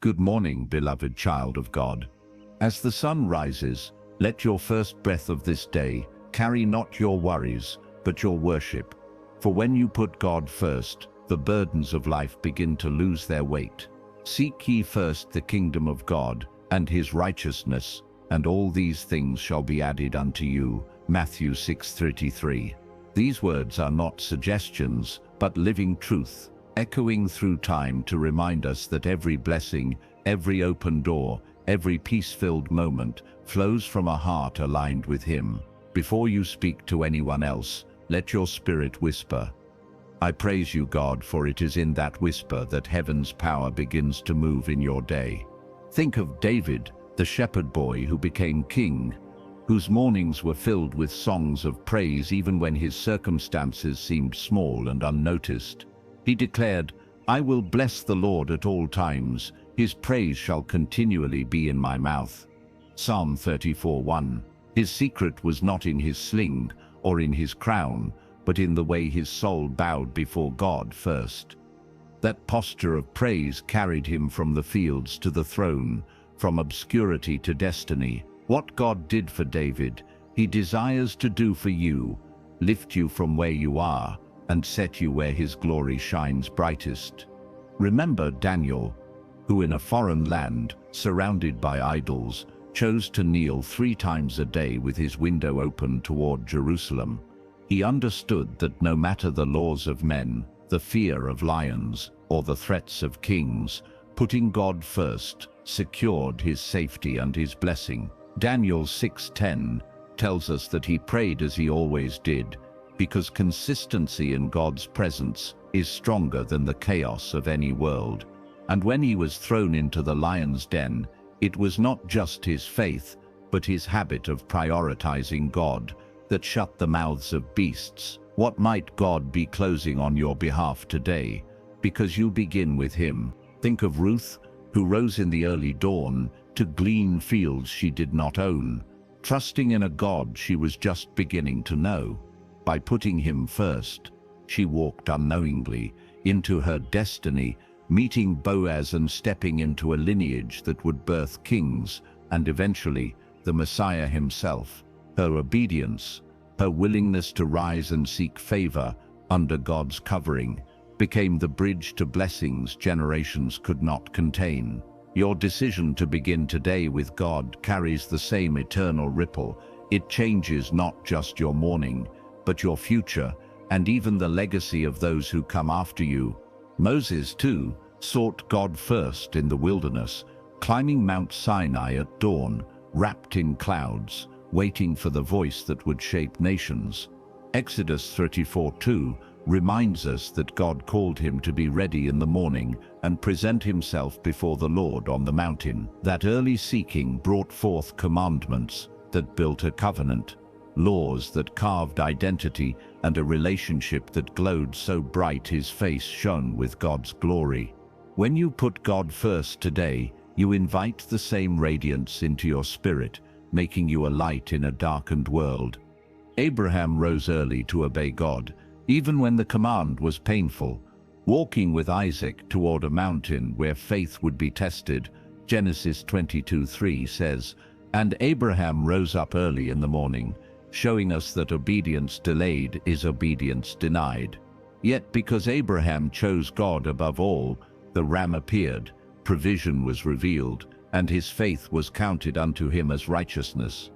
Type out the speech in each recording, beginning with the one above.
Good morning, beloved child of God. As the sun rises, let your first breath of this day carry not your worries, but your worship. For when you put God first, the burdens of life begin to lose their weight. Seek ye first the kingdom of God and his righteousness, and all these things shall be added unto you. Matthew 6:33. These words are not suggestions, but living truth, echoing through time to remind us that every blessing, every open door, every peace-filled moment flows from a heart aligned with him. Before you speak to anyone else, let your spirit whisper, I praise you, God, for it is in that whisper that heaven's power begins to move in your day. Think of David, the shepherd boy who became king, whose mornings were filled with songs of praise even when his circumstances seemed small and unnoticed. He declared, I will bless the Lord at all times. His praise shall continually be in my mouth. Psalm 34:1. His secret was not in his sling or in his crown, but in the way his soul bowed before God first. That posture of praise carried him from the fields to the throne, from obscurity to destiny. What God did for David, he desires to do for you, lift you from where you are, and set you where his glory shines brightest. Remember Daniel, who in a foreign land, surrounded by idols, chose to kneel 3 times a day with his window open toward Jerusalem. He understood that no matter the laws of men, the fear of lions, or the threats of kings, putting God first secured his safety and his blessing. Daniel 6:10 tells us that he prayed as he always did, because consistency in God's presence is stronger than the chaos of any world. And when he was thrown into the lion's den, it was not just his faith, but his habit of prioritizing God that shut the mouths of beasts. What might God be closing on your behalf today? Because you begin with him. Think of Ruth, who rose in the early dawn to glean fields she did not own, trusting in a God she was just beginning to know. By putting him first, she walked unknowingly into her destiny, meeting Boaz and stepping into a lineage that would birth kings and eventually the Messiah himself. Her obedience, her willingness to rise and seek favor under God's covering, became the bridge to blessings generations could not contain. Your decision to begin today with God carries the same eternal ripple. It changes not just your morning, but your future, and even the legacy of those who come after you. Moses, too, sought God first in the wilderness, climbing Mount Sinai at dawn, wrapped in clouds, waiting for the voice that would shape nations. Exodus 34:2 reminds us that God called him to be ready in the morning and present himself before the Lord on the mountain. That early seeking brought forth commandments that built a covenant, laws that carved identity, and a relationship that glowed so bright his face shone with God's glory. When you put God first today, you invite the same radiance into your spirit, making you a light in a darkened world. Abraham rose early to obey God, even when the command was painful, walking with Isaac toward a mountain where faith would be tested. Genesis 22:3 says, And Abraham rose up early in the morning, showing us that obedience delayed is obedience denied. Yet because Abraham chose God above all, the ram appeared, provision was revealed, and his faith was counted unto him as righteousness.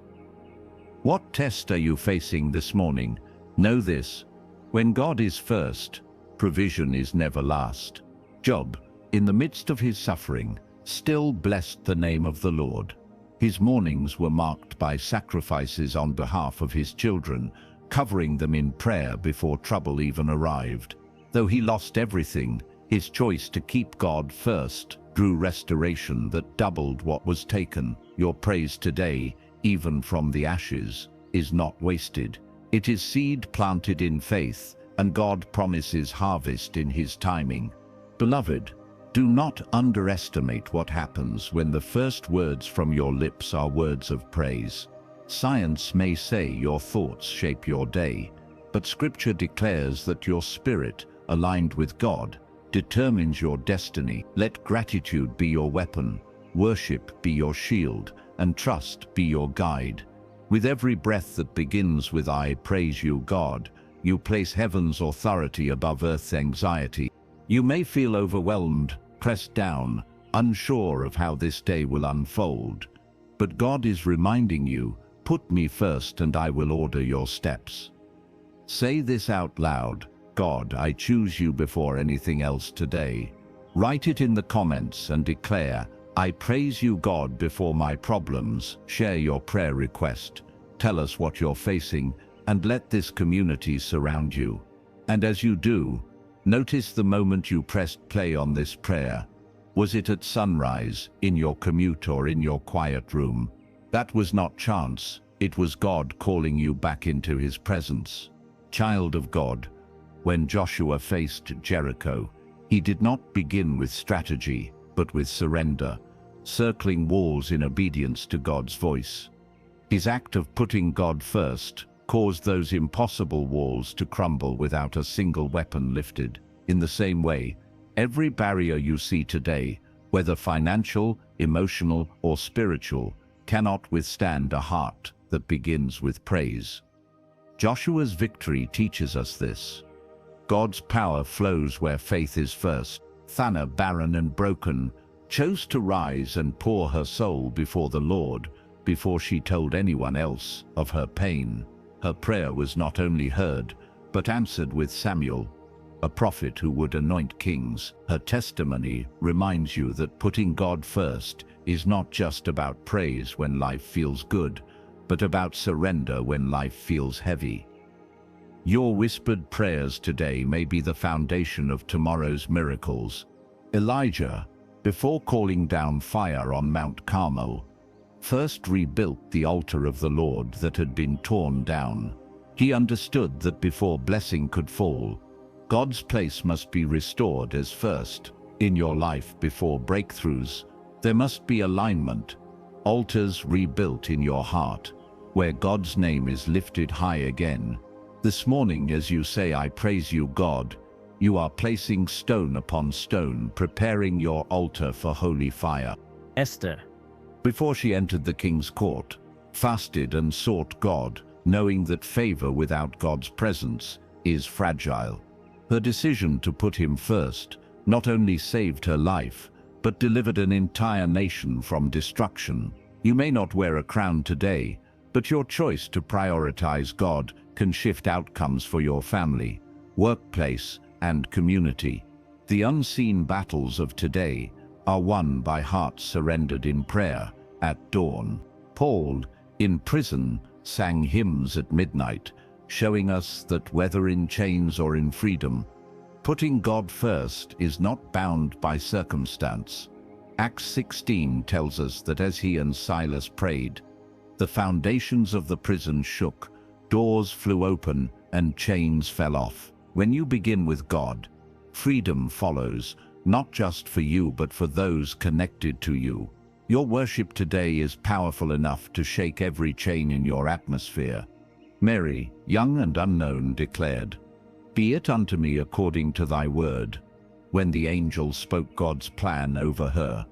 What test are you facing this morning? Know this: when God is first, provision is never last. Job, in the midst of his suffering, still blessed the name of the Lord. His mornings were marked by sacrifices on behalf of his children, covering them in prayer before trouble even arrived. Though he lost everything, his choice to keep God first drew restoration that doubled what was taken. Your praise today, even from the ashes, is not wasted. It is seed planted in faith, and God promises harvest in his timing. Beloved, do not underestimate what happens when the first words from your lips are words of praise. Science may say your thoughts shape your day, but Scripture declares that your spirit, aligned with God, determines your destiny. Let gratitude be your weapon, worship be your shield, and trust be your guide. With every breath that begins with "I praise you, God," you place heaven's authority above earth's anxiety. You may feel overwhelmed, pressed down, unsure of how this day will unfold. But God is reminding you, "Put me first and I will order your steps." Say this out loud: "God, I choose you before anything else today." Write it in the comments and declare, "I praise you, God, before my problems." Share your prayer request. Tell us what you're facing, and let this community surround you. And as you do, notice the moment you pressed play on this prayer. Was it at sunrise, in your commute, or in your quiet room? That was not chance. It was God calling you back into his presence. Child of God, when Joshua faced Jericho, he did not begin with strategy, but with surrender, circling walls in obedience to God's voice. His act of putting God first caused those impossible walls to crumble without a single weapon lifted. In the same way, every barrier you see today, whether financial, emotional, or spiritual, cannot withstand a heart that begins with praise. Joshua's victory teaches us this. God's power flows where faith is first. Hannah, barren and broken, chose to rise and pour her soul before the Lord before she told anyone else of her pain. Her prayer was not only heard, but answered with Samuel, a prophet who would anoint kings. Her testimony reminds you that putting God first is not just about praise when life feels good, but about surrender when life feels heavy. Your whispered prayers today may be the foundation of tomorrow's miracles. Elijah, before calling down fire on Mount Carmel, first rebuilt the altar of the Lord that had been torn down. He understood that before blessing could fall, God's place must be restored as first. In your life, before breakthroughs, there must be alignment, altars rebuilt in your heart, where God's name is lifted high again. This morning, as you say, "I praise you, God," you are placing stone upon stone, preparing your altar for holy fire. Esther, Before she entered the king's court, fasted and sought God, knowing that favor without God's presence is fragile. Her decision to put him first not only saved her life, but delivered an entire nation from destruction. You may not wear a crown today, but your choice to prioritize God can shift outcomes for your family, workplace, and community. The unseen battles of today are won by hearts surrendered in prayer at dawn. Paul, in prison, sang hymns at midnight, showing us that whether in chains or in freedom, putting God first is not bound by circumstance. Acts 16 tells us that as he and Silas prayed, the foundations of the prison shook, doors flew open, and chains fell off. When you begin with God, freedom follows, not just for you but for those connected to you. Your worship today is powerful enough to shake every chain in your atmosphere. Mary, young and unknown, declared, "Be it unto me according to thy word," when the angel spoke God's plan over her.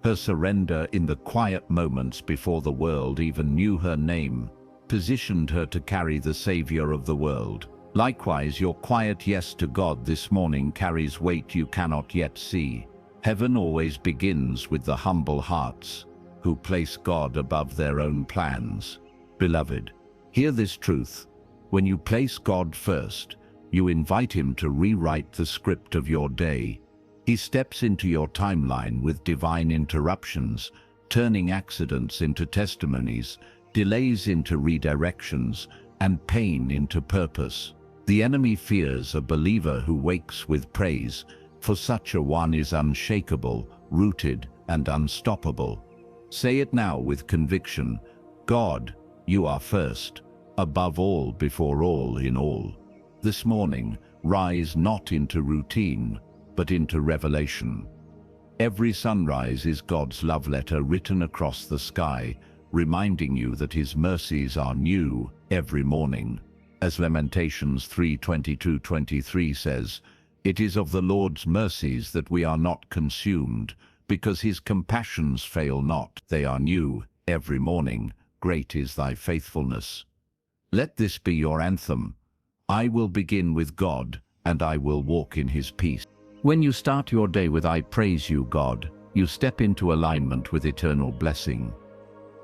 Her surrender in the quiet moments before the world even knew her name positioned her to carry the Savior of the world. Likewise, your quiet yes to God this morning carries weight you cannot yet see. Heaven always begins with the humble hearts who place God above their own plans. Beloved, hear this truth. When you place God first, you invite him to rewrite the script of your day. He steps into your timeline with divine interruptions, turning accidents into testimonies, delays into redirections, and pain into purpose. The enemy fears a believer who wakes with praise, for such a one is unshakable, rooted, and unstoppable. Say it now with conviction: God, you are first, above all, before all, in all. This morning, rise not into routine, but into revelation. Every sunrise is God's love letter written across the sky, reminding you that his mercies are new every morning. As Lamentations 3:22-23 says, It is of the Lord's mercies that we are not consumed, because his compassions fail not. They are new every morning. Great is thy faithfulness. Let this be your anthem. I will begin with God, and I will walk in his peace. When you start your day with I praise you, God, you step into alignment with eternal blessing.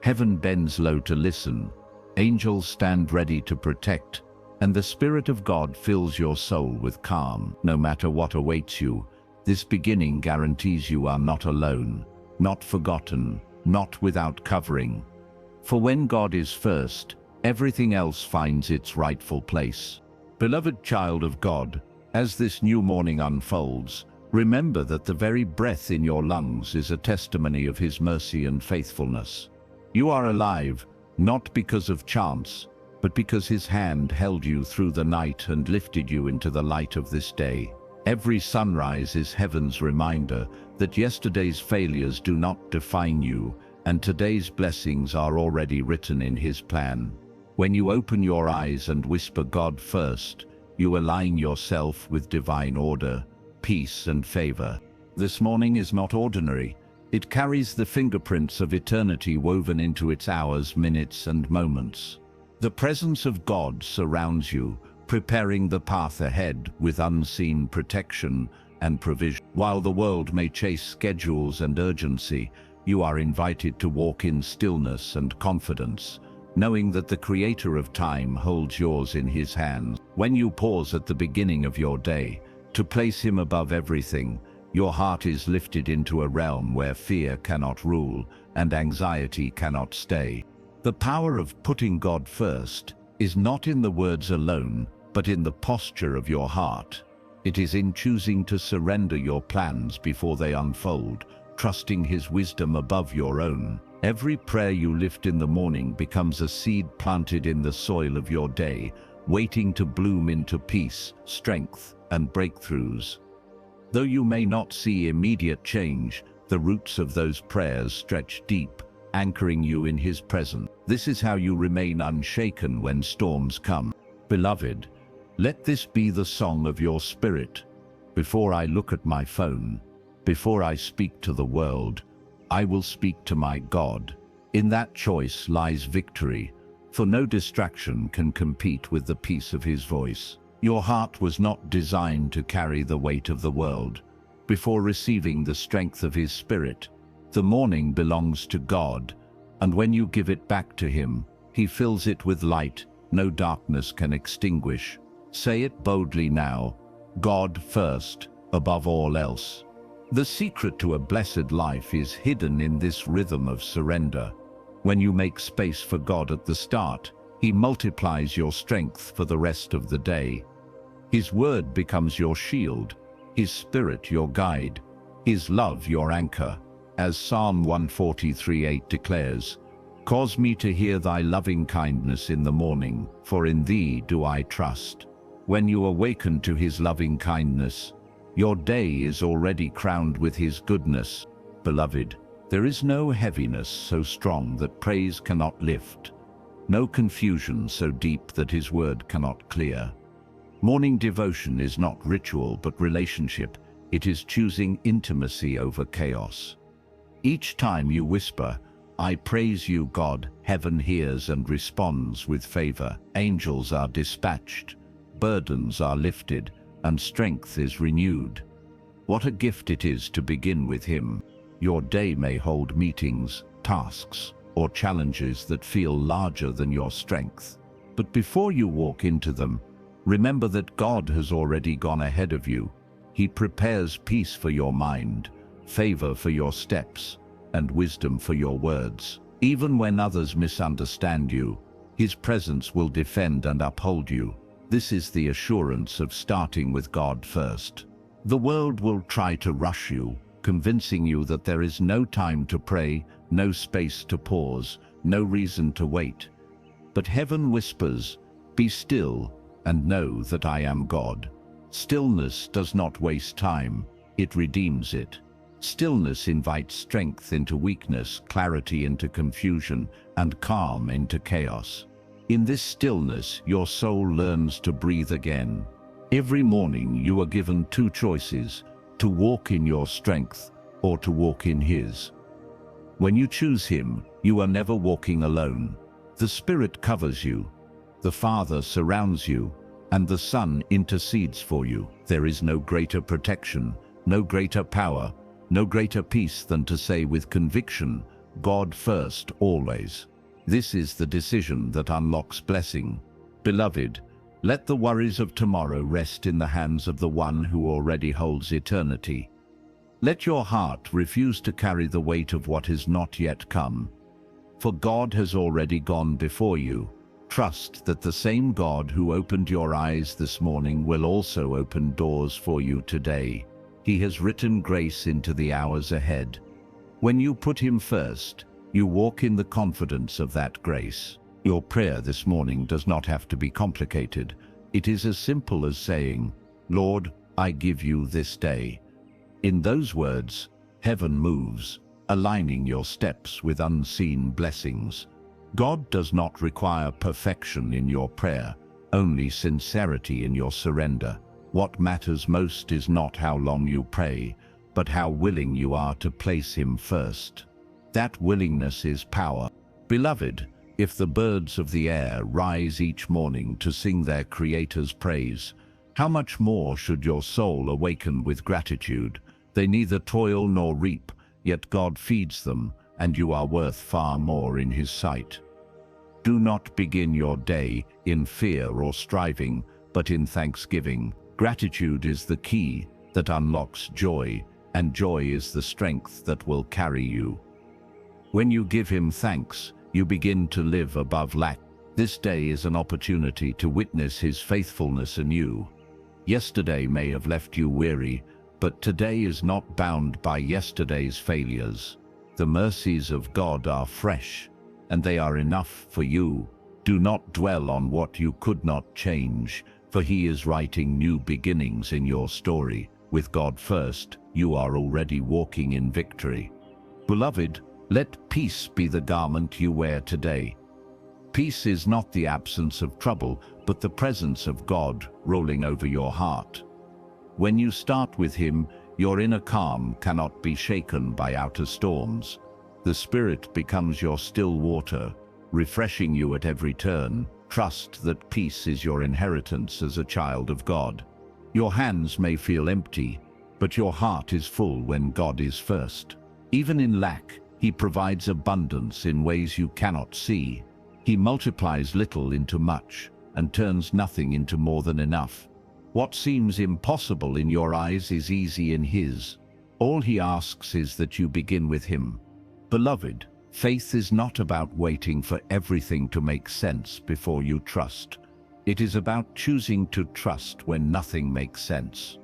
Heaven bends low to listen, angels stand ready to protect, and the Spirit of God fills your soul with calm. No matter what awaits you, this beginning guarantees you are not alone, not forgotten, not without covering. For when God is first, everything else finds its rightful place. Beloved child of God, as this new morning unfolds, remember that the very breath in your lungs is a testimony of his mercy and faithfulness. You are alive, not because of chance, but because his hand held you through the night and lifted you into the light of this day. Every sunrise is heaven's reminder that yesterday's failures do not define you, and today's blessings are already written in his plan. When you open your eyes and whisper God first, you align yourself with divine order, peace and favor. This morning is not ordinary. It carries the fingerprints of eternity woven into its hours, minutes and moments. The presence of God surrounds you, preparing the path ahead with unseen protection and provision. While the world may chase schedules and urgency, you are invited to walk in stillness and confidence, knowing that the Creator of time holds yours in his hands. When you pause at the beginning of your day to place him above everything, your heart is lifted into a realm where fear cannot rule and anxiety cannot stay. The power of putting God first is not in the words alone, but in the posture of your heart. It is in choosing to surrender your plans before they unfold, trusting his wisdom above your own. Every prayer you lift in the morning becomes a seed planted in the soil of your day, waiting to bloom into peace, strength, and breakthroughs. Though you may not see immediate change, the roots of those prayers stretch deep, anchoring you in his presence. This is how you remain unshaken when storms come. Beloved, let this be the song of your spirit. Before I look at my phone, before I speak to the world, I will speak to my God. In that choice lies victory, for no distraction can compete with the peace of his voice. Your heart was not designed to carry the weight of the world. Before receiving the strength of his Spirit, the morning belongs to God, and when you give it back to him, he fills it with light no darkness can extinguish. Say it boldly now, God first, above all else. The secret to a blessed life is hidden in this rhythm of surrender. When you make space for God at the start, he multiplies your strength for the rest of the day. His word becomes your shield, his spirit your guide, his love your anchor. As Psalm 143:8 declares, "Cause me to hear thy loving kindness in the morning, for in thee do I trust." When you awaken to his loving kindness, your day is already crowned with his goodness. Beloved, there is no heaviness so strong that praise cannot lift, no confusion so deep that his word cannot clear. Morning devotion is not ritual but relationship. It is choosing intimacy over chaos. Each time you whisper, "I praise you, God," heaven hears and responds with favor. Angels are dispatched, burdens are lifted, and strength is renewed. What a gift it is to begin with him. Your day may hold meetings, tasks, or challenges that feel larger than your strength. But before you walk into them, remember that God has already gone ahead of you. He prepares peace for your mind, favor for your steps, and wisdom for your words. Even when others misunderstand you, his presence will defend and uphold you. This is the assurance of starting with God first. The world will try to rush you, convincing you that there is no time to pray, no space to pause, no reason to wait. But heaven whispers, "Be still and know that I am God." Stillness does not waste time, it redeems it. Stillness invites strength into weakness, clarity into confusion, and calm into chaos. In this stillness, your soul learns to breathe again. Every morning you are given two choices: to walk in your strength or to walk in His. When you choose Him, you are never walking alone. The Spirit covers you, the Father surrounds you, and the Son intercedes for you. There is no greater protection, no greater power, no greater peace than to say with conviction, God first, always. This is the decision that unlocks blessing. Beloved, let the worries of tomorrow rest in the hands of the one who already holds eternity. Let your heart refuse to carry the weight of what has not yet come. For God has already gone before you. Trust that the same God who opened your eyes this morning will also open doors for you today. He has written grace into the hours ahead. When you put Him first, you walk in the confidence of that grace. Your prayer this morning does not have to be complicated. It is as simple as saying, Lord, I give you this day. In those words, heaven moves, aligning your steps with unseen blessings. God does not require perfection in your prayer, only sincerity in your surrender. What matters most is not how long you pray, but how willing you are to place Him first. That willingness is power. Beloved, if the birds of the air rise each morning to sing their Creator's praise, how much more should your soul awaken with gratitude? They neither toil nor reap, yet God feeds them, and you are worth far more in His sight. Do not begin your day in fear or striving, but in thanksgiving. Gratitude is the key that unlocks joy, and joy is the strength that will carry you. When you give Him thanks, you begin to live above lack. This day is an opportunity to witness His faithfulness anew. Yesterday may have left you weary, but today is not bound by yesterday's failures. The mercies of God are fresh, and they are enough for you. Do not dwell on what you could not change, for He is writing new beginnings in your story. With God first, you are already walking in victory. Beloved, let peace be the garment you wear today. Peace is not the absence of trouble, but the presence of God rolling over your heart. When you start with Him, your inner calm cannot be shaken by outer storms. The Spirit becomes your still water, refreshing you at every turn. Trust that peace is your inheritance as a child of God. Your hands may feel empty, but your heart is full when God is first. Even in lack, He provides abundance in ways you cannot see. He multiplies little into much and turns nothing into more than enough. What seems impossible in your eyes is easy in His. All He asks is that you begin with Him. Beloved, faith is not about waiting for everything to make sense before you trust. It is about choosing to trust when nothing makes sense.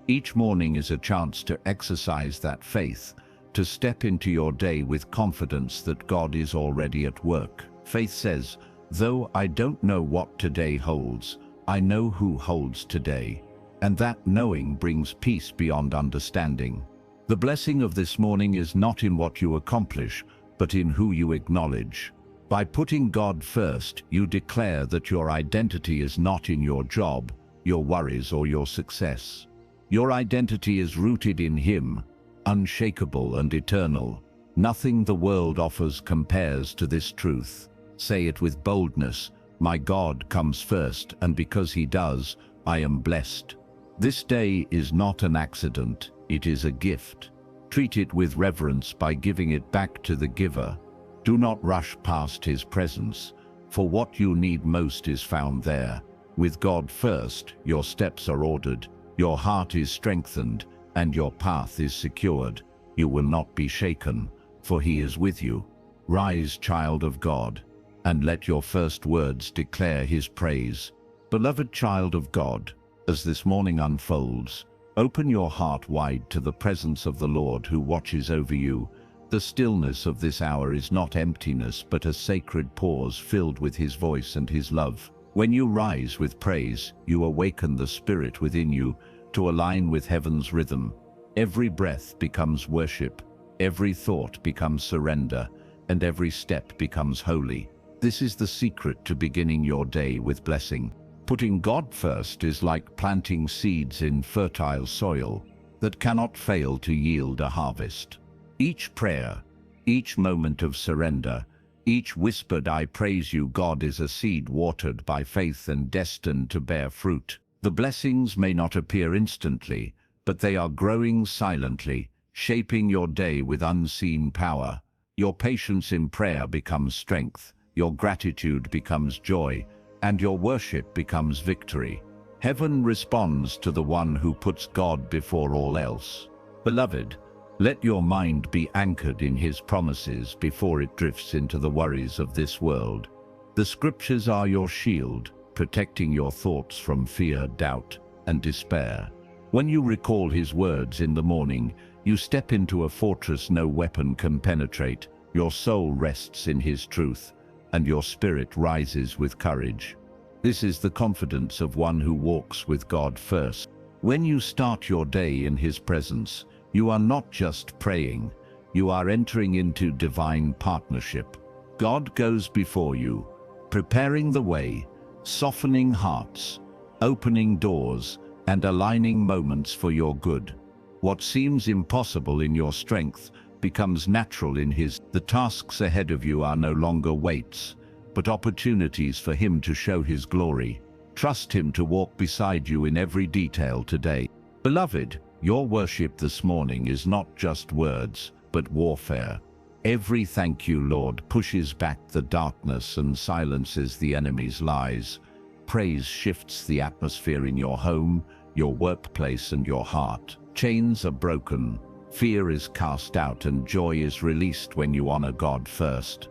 Each morning is a chance to exercise that faith, to step into your day with confidence that God is already at work. Faith says, though I don't know what today holds, I know who holds today. And that knowing brings peace beyond understanding. The blessing of this morning is not in what you accomplish, but in who you acknowledge. By putting God first, you declare that your identity is not in your job, your worries, or your success. Your identity is rooted in Him, unshakable and eternal. Nothing the world offers compares to this truth. Say it with boldness, my God comes first, and because He does, I am blessed. This day is not an accident, it is a gift. Treat it with reverence by giving it back to the giver. Do not rush past His presence, for what you need most is found there. With God first, your steps are ordered, your heart is strengthened, and your path is secured. You will not be shaken, for He is with you. Rise, child of God, and let your first words declare His praise. Beloved child of God, as this morning unfolds, open your heart wide to the presence of the Lord who watches over you. The stillness of this hour is not emptiness, but a sacred pause filled with His voice and His love. When you rise with praise, you awaken the Spirit within you to align with heaven's rhythm. Every breath becomes worship, every thought becomes surrender, and every step becomes holy. This is the secret to beginning your day with blessing. Putting God first is like planting seeds in fertile soil that cannot fail to yield a harvest. Each prayer, each moment of surrender, each whispered "I praise you, God" is a seed watered by faith and destined to bear fruit. The blessings may not appear instantly, but they are growing silently, shaping your day with unseen power. Your patience in prayer becomes strength, your gratitude becomes joy, and your worship becomes victory. Heaven responds to the one who puts God before all else. Beloved, let your mind be anchored in his promises before it drifts into the worries of this world. The scriptures are your shield, protecting your thoughts from fear, doubt, and despair. When you recall his words in the morning, you step into a fortress no weapon can penetrate. Your soul rests in his truth, and your spirit rises with courage. This is the confidence of one who walks with God first. When you start your day in his presence, you are not just praying, you are entering into divine partnership. God goes before you, preparing the way, softening hearts, opening doors, and aligning moments for your good. What seems impossible in your strength becomes natural in his. The tasks ahead of you are no longer weights, but opportunities for him to show his glory. Trust him to walk beside you in every detail today. Beloved, your worship this morning is not just words, but warfare. Every "thank you, Lord" pushes back the darkness and silences the enemy's lies. Praise shifts the atmosphere in your home, your workplace, and your heart. Chains are broken, fear is cast out, and joy is released when you honor God first.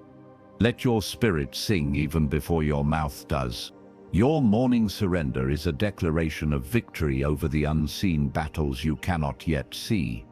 Let your spirit sing even before your mouth does. Your morning surrender is a declaration of victory over the unseen battles you cannot yet see.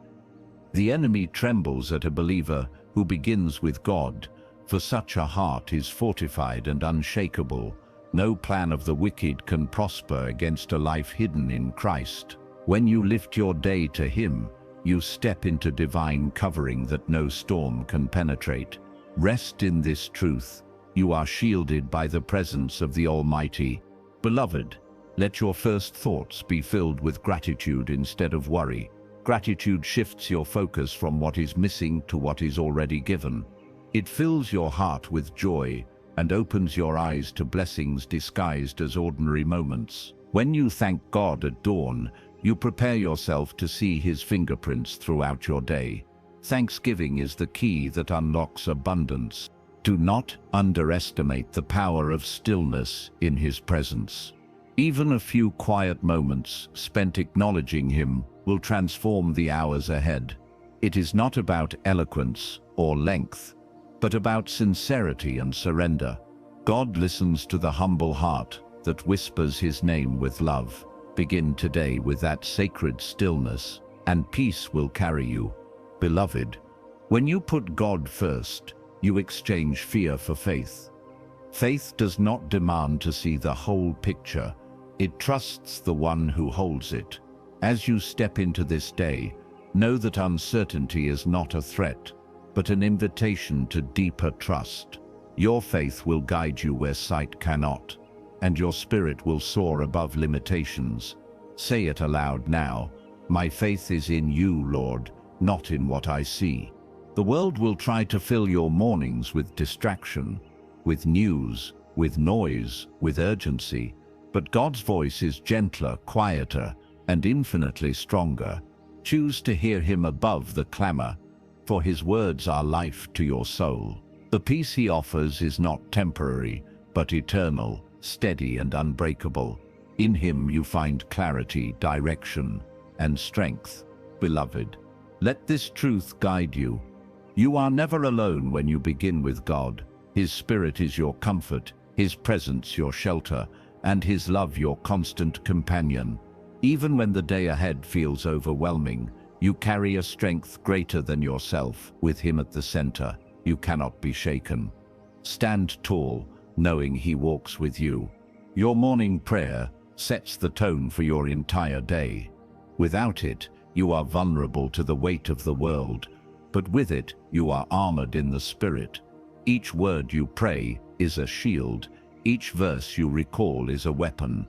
The enemy trembles at a believer who begins with God, for such a heart is fortified and unshakable. No plan of the wicked can prosper against a life hidden in Christ. When you lift your day to him, you step into divine covering that no storm can penetrate. Rest in this truth. You are shielded by the presence of the Almighty. Beloved, let your first thoughts be filled with gratitude instead of worry. Gratitude shifts your focus from what is missing to what is already given. It fills your heart with joy and opens your eyes to blessings disguised as ordinary moments. When you thank God at dawn, you prepare yourself to see his fingerprints throughout your day. Thanksgiving is the key that unlocks abundance. Do not underestimate the power of stillness in his presence. Even a few quiet moments spent acknowledging him will transform the hours ahead. It is not about eloquence or length, but about sincerity and surrender. God listens to the humble heart that whispers his name with love. Begin today with that sacred stillness, and peace will carry you. Beloved, when you put God first, you exchange fear for faith. Faith does not demand to see the whole picture. It trusts the one who holds it. As you step into this day, know that uncertainty is not a threat, but an invitation to deeper trust. Your faith will guide you where sight cannot, and your spirit will soar above limitations. Say it aloud now: "My faith is in you, Lord, not in what I see." The world will try to fill your mornings with distraction, with news, with noise, with urgency. But God's voice is gentler, quieter, and infinitely stronger. Choose to hear him above the clamor, for his words are life to your soul. The peace he offers is not temporary, but eternal, steady and unbreakable. In him you find clarity, direction, and strength. Beloved, let this truth guide you. You are never alone when you begin with God. His Spirit is your comfort, his presence your shelter, and his love your constant companion. Even when the day ahead feels overwhelming, you carry a strength greater than yourself. With him at the center, you cannot be shaken. Stand tall, knowing he walks with you. Your morning prayer sets the tone for your entire day. Without it, you are vulnerable to the weight of the world, but with it, you are armored in the Spirit. Each word you pray is a shield. Each verse you recall is a weapon.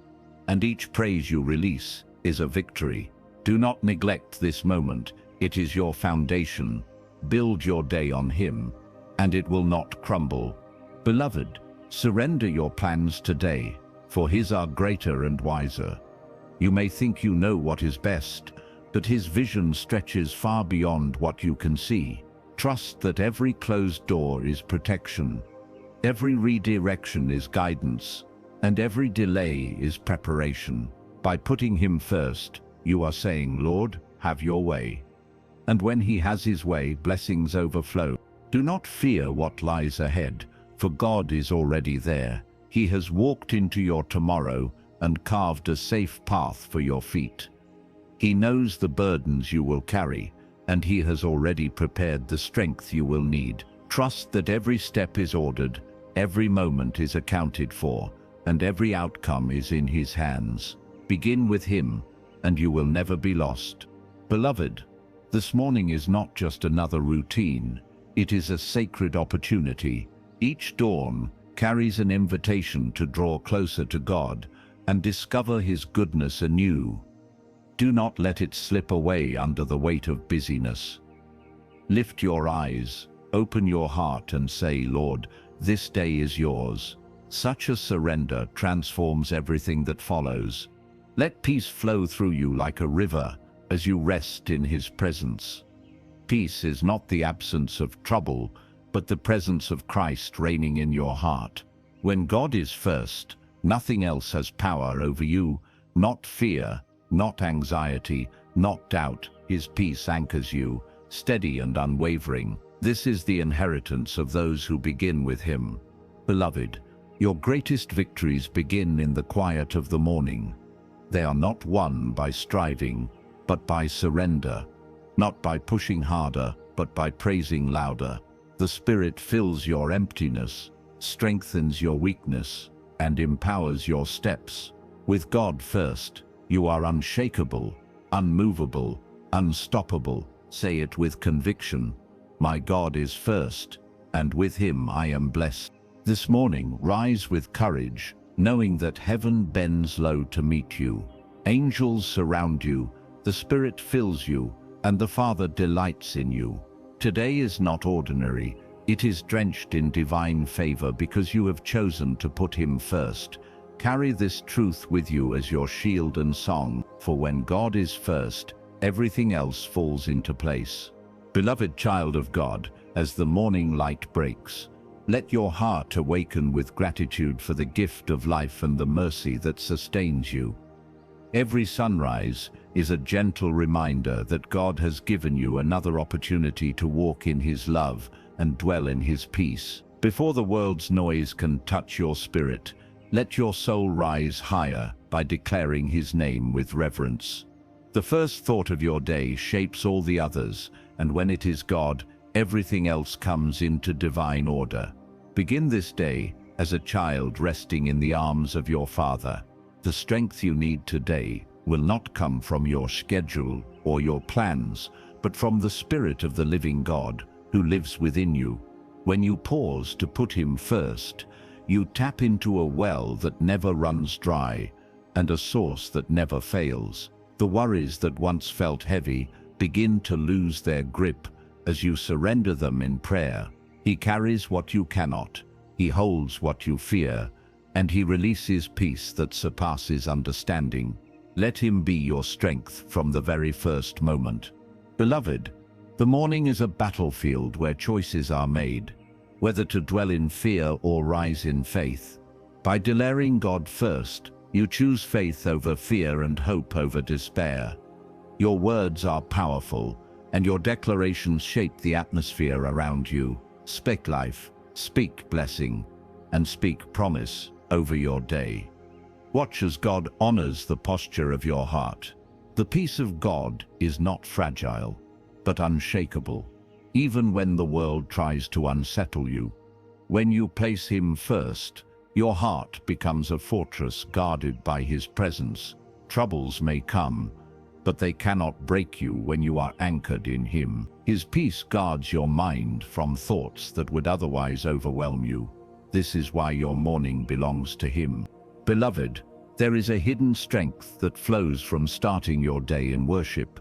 and each praise you release is a victory. Do not neglect this moment. It is your foundation. Build your day on Him, and it will not crumble. Beloved, surrender your plans today, for His are greater and wiser. You may think you know what is best, but His vision stretches far beyond what you can see. Trust that every closed door is protection, every redirection is guidance, and every delay is preparation. By putting Him first, you are saying, Lord, have your way. And when He has His way, blessings overflow. Do not fear what lies ahead, for God is already there. He has walked into your tomorrow and carved a safe path for your feet. He knows the burdens you will carry, and He has already prepared the strength you will need. Trust that every step is ordered, every moment is accounted for, and every outcome is in His hands. Begin with Him, and you will never be lost. Beloved, this morning is not just another routine. It is a sacred opportunity. Each dawn carries an invitation to draw closer to God and discover His goodness anew. Do not let it slip away under the weight of busyness. Lift your eyes, open your heart and say, Lord, this day is yours. Such a surrender transforms everything that follows. Let peace flow through you like a river as you rest in His presence. Peace is not the absence of trouble, but the presence of Christ reigning in your heart. When God is first, nothing else has power over you, not fear, not anxiety, not doubt. His peace anchors you, steady and unwavering. This is the inheritance of those who begin with Him. Beloved, your greatest victories begin in the quiet of the morning. They are not won by striving, but by surrender. Not by pushing harder, but by praising louder. The Spirit fills your emptiness, strengthens your weakness, and empowers your steps. With God first, you are unshakable, unmovable, unstoppable. Say it with conviction. My God is first, and with Him I am blessed. This morning, rise with courage, knowing that heaven bends low to meet you. Angels surround you, the Spirit fills you, and the Father delights in you. Today is not ordinary. It is drenched in divine favor because you have chosen to put Him first. Carry this truth with you as your shield and song, for when God is first, everything else falls into place. Beloved child of God, as the morning light breaks, let your heart awaken with gratitude for the gift of life and the mercy that sustains you. Every sunrise is a gentle reminder that God has given you another opportunity to walk in His love and dwell in His peace. Before the world's noise can touch your spirit, let your soul rise higher by declaring His name with reverence. The first thought of your day shapes all the others, and when it is God, everything else comes into divine order. Begin this day as a child resting in the arms of your Father. The strength you need today will not come from your schedule or your plans, but from the Spirit of the living God who lives within you. When you pause to put Him first, you tap into a well that never runs dry and a source that never fails. The worries that once felt heavy begin to lose their grip as you surrender them in prayer. He carries what you cannot, He holds what you fear, and He releases peace that surpasses understanding. Let Him be your strength from the very first moment. Beloved, the morning is a battlefield where choices are made, whether to dwell in fear or rise in faith. By declaring God first, you choose faith over fear and hope over despair. Your words are powerful, and your declarations shape the atmosphere around you. Speak life, speak blessing, and speak promise over your day. Watch as God honors the posture of your heart. The peace of God is not fragile, but unshakable, even when the world tries to unsettle you. When you place Him first, your heart becomes a fortress guarded by His presence. Troubles may come, but they cannot break you when you are anchored in Him. His peace guards your mind from thoughts that would otherwise overwhelm you. This is why your morning belongs to Him. Beloved, There is a hidden strength that flows from starting your day in worship.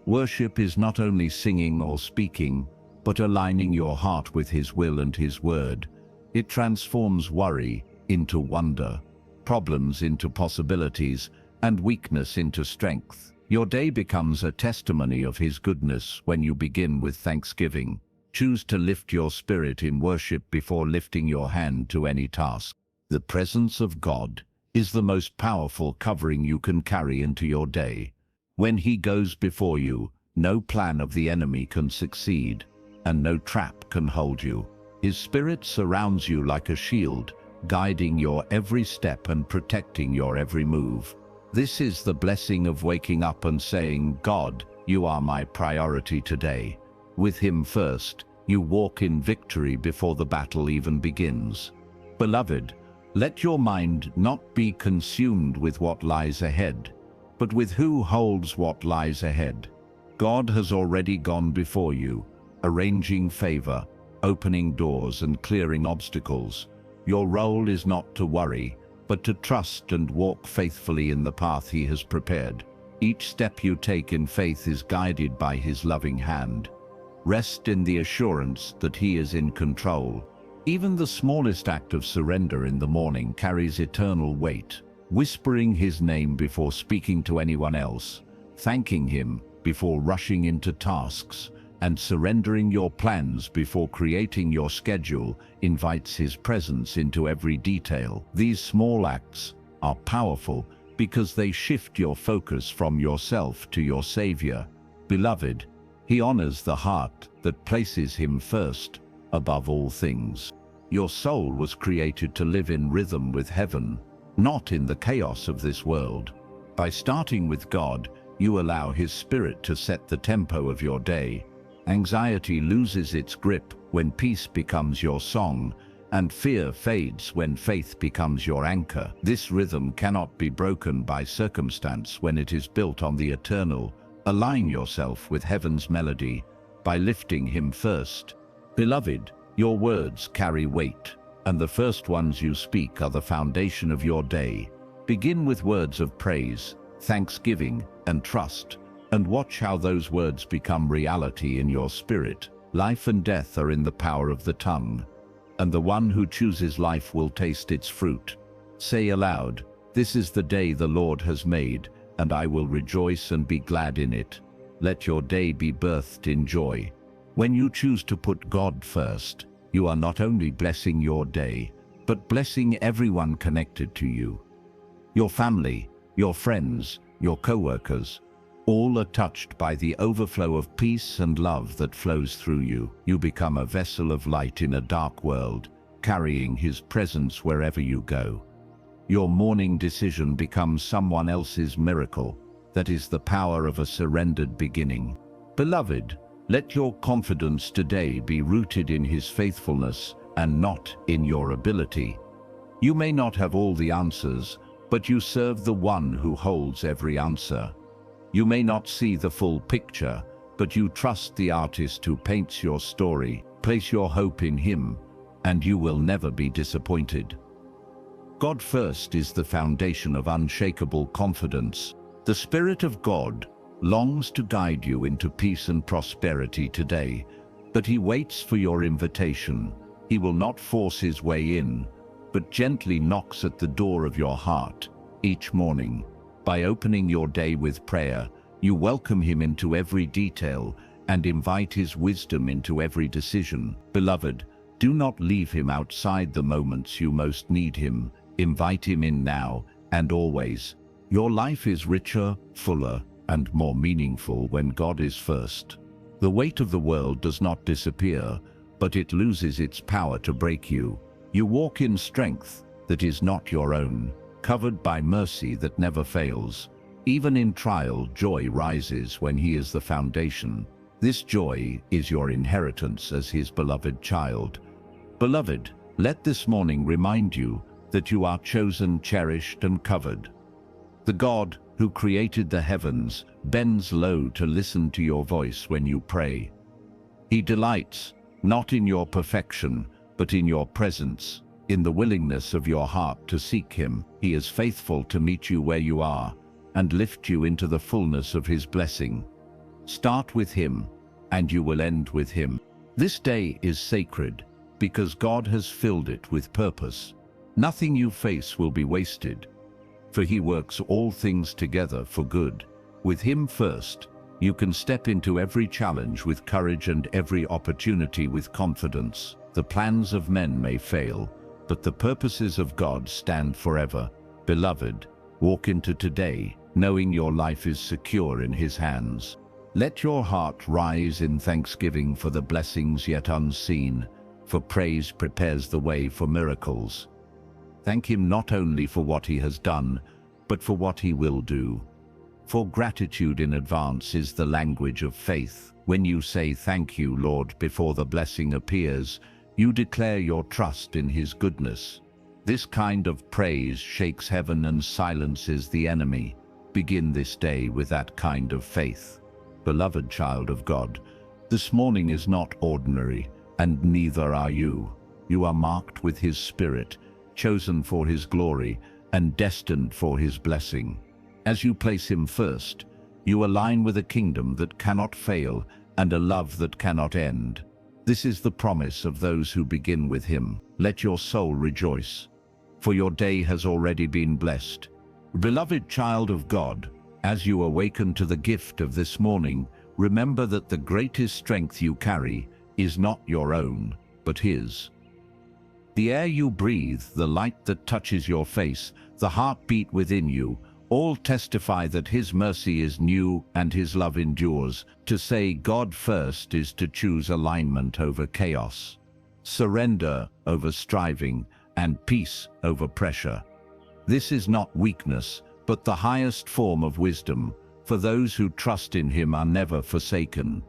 Worship is not only singing or speaking, but aligning your heart with His will and His word. It transforms worry into wonder, problems into possibilities, and weakness into strength. Your day becomes a testimony of His goodness when you begin with thanksgiving. Choose to lift your spirit in worship before lifting your hand to any task. The presence of God is the most powerful covering you can carry into your day. When He goes before you, no plan of the enemy can succeed, and no trap can hold you. His Spirit surrounds you like a shield, guiding your every step and protecting your every move. This is the blessing of waking up and saying, God, you are my priority today. With Him first, you walk in victory before the battle even begins. Beloved, let your mind not be consumed with what lies ahead, but with who holds what lies ahead. God has already gone before you, arranging favor, opening doors and clearing obstacles. Your role is not to worry, but to trust and walk faithfully in the path He has prepared. Each step you take in faith is guided by His loving hand. Rest in the assurance that He is in control. Even the smallest act of surrender in the morning carries eternal weight. Whispering His name before speaking to anyone else, thanking Him before rushing into tasks, and surrendering your plans before creating your schedule invites His presence into every detail. These small acts are powerful because they shift your focus from yourself to your Savior. Beloved, He honors the heart that places Him first above all things. Your soul was created to live in rhythm with heaven, not in the chaos of this world. By starting with God, you allow His Spirit to set the tempo of your day. Anxiety loses its grip when peace becomes your song, and fear fades when faith becomes your anchor. This rhythm cannot be broken by circumstance when it is built on the eternal. Align yourself with heaven's melody by lifting Him first. Beloved, your words carry weight, and the first ones you speak are the foundation of your day. Begin with words of praise, thanksgiving, and trust, and watch how those words become reality in your spirit. Life and death are in the power of the tongue, and the one who chooses life will taste its fruit. Say aloud, "This is the day the Lord has made, and I will rejoice and be glad in it." Let your day be birthed in joy. When you choose to put God first, you are not only blessing your day, but blessing everyone connected to you. Your family, your friends, your co-workers, all are touched by the overflow of peace and love that flows through you. You become a vessel of light in a dark world, carrying His presence wherever you go. Your morning decision becomes someone else's miracle. That is the power of a surrendered beginning. Beloved, let your confidence today be rooted in His faithfulness and not in your ability. You may not have all the answers, but you serve the one who holds every answer. You may not see the full picture, but you trust the artist who paints your story. Place your hope in Him, and you will never be disappointed. God first is the foundation of unshakable confidence. The Spirit of God longs to guide you into peace and prosperity today, but He waits for your invitation. He will not force His way in, but gently knocks at the door of your heart each morning. By opening your day with prayer, you welcome Him into every detail and invite His wisdom into every decision. Beloved, do not leave Him outside the moments you most need Him. Invite Him in now and always. Your life is richer, fuller, and more meaningful when God is first. The weight of the world does not disappear, but it loses its power to break you. You walk in strength that is not your own, covered by mercy that never fails. Even in trial, joy rises when He is the foundation. This joy is your inheritance as His beloved child. Beloved, let this morning remind you that you are chosen, cherished, and covered. The God who created the heavens bends low to listen to your voice when you pray. He delights not in your perfection, but in your presence. In the willingness of your heart to seek him, he is faithful to meet you where you are and lift you into the fullness of his blessing. Start with him, and you will end with him. This day is sacred because God has filled it with purpose. Nothing you face will be wasted, for he works all things together for good. With him first, you can step into every challenge with courage and every opportunity with confidence. The plans of men may fail, but the purposes of God stand forever. Beloved, walk into today, knowing your life is secure in his hands. Let your heart rise in thanksgiving for the blessings yet unseen, for praise prepares the way for miracles. Thank him not only for what he has done, but for what he will do. For gratitude in advance is the language of faith. When you say thank you, Lord, before the blessing appears, you declare your trust in his goodness. This kind of praise shakes heaven and silences the enemy. Begin this day with that kind of faith. Beloved child of God, this morning is not ordinary, and neither are you. You are marked with his Spirit, chosen for his glory, and destined for his blessing. As you place him first, you align with a kingdom that cannot fail and a love that cannot end. This is the promise of those who begin with him. Let your soul rejoice, for your day has already been blessed. Beloved child of God, as you awaken to the gift of this morning, remember that the greatest strength you carry is not your own, but his. The air you breathe, the light that touches your face, the heartbeat within you, all testify that his mercy is new and his love endures. To say God first is to choose alignment over chaos, surrender over striving, and peace over pressure. This is not weakness, but the highest form of wisdom, for those who trust in him are never forsaken.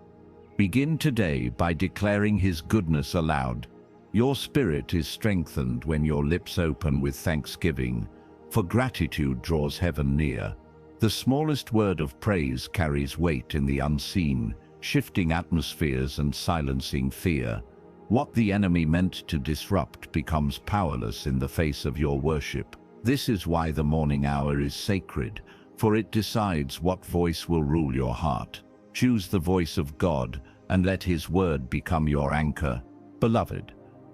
Begin today by declaring his goodness aloud. Your spirit is strengthened when your lips open with thanksgiving, for gratitude draws heaven near. The smallest word of praise carries weight in the unseen, shifting atmospheres and silencing fear. What the enemy meant to disrupt becomes powerless in the face of your worship. This is why the morning hour is sacred, for it decides what voice will rule your heart. Choose the voice of God and let his word become your anchor. Beloved,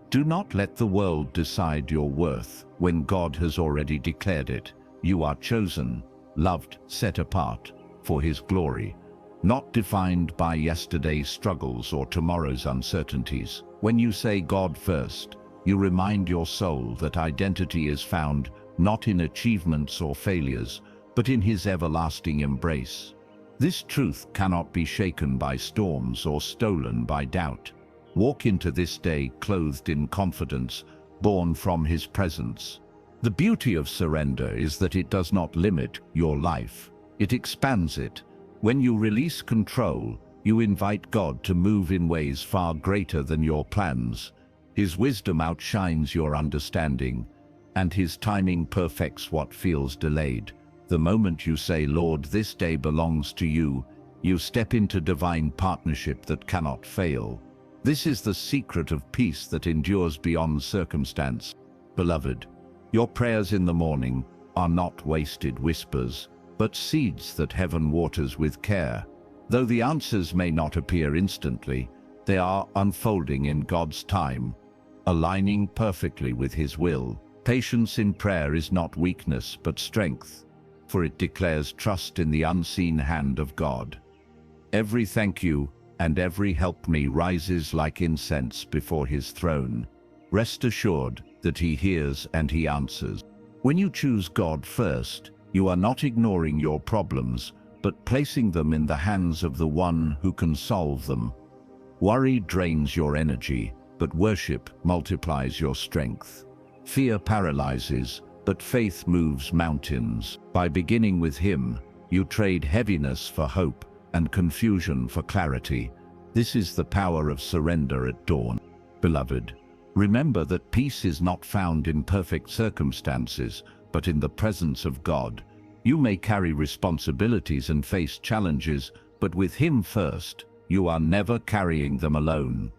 do not let the world decide your worth when God has already declared it. You are chosen, loved, set apart for his glory, not defined by yesterday's struggles or tomorrow's uncertainties. When you say God first, you remind your soul that identity is found not in achievements or failures, but in his everlasting embrace. This truth cannot be shaken by storms or stolen by doubt. Walk into this day clothed in confidence, born from his presence. The beauty of surrender is that it does not limit your life. It expands it. When you release control, you invite God to move in ways far greater than your plans. His wisdom outshines your understanding, and his timing perfects what feels delayed. The moment you say, Lord, this day belongs to you, you step into divine partnership that cannot fail. This is the secret of peace that endures beyond circumstance. Beloved, your prayers in the morning are not wasted whispers, but seeds that heaven waters with care. Though the answers may not appear instantly, they are unfolding in God's time, aligning perfectly with his will. Patience in prayer is not weakness, but strength, for it declares trust in the unseen hand of God. Every thank you and every help me rises like incense before his throne. Rest assured that he hears and he answers. When you choose God first, you are not ignoring your problems, but placing them in the hands of the one who can solve them. Worry drains your energy, but worship multiplies your strength. Fear paralyzes, but faith moves mountains. By beginning with him, you trade heaviness for hope and confusion for clarity. This is the power of surrender at dawn. Beloved, remember that peace is not found in perfect circumstances, but in the presence of God. You may carry responsibilities and face challenges, but with him first, you are never carrying them alone.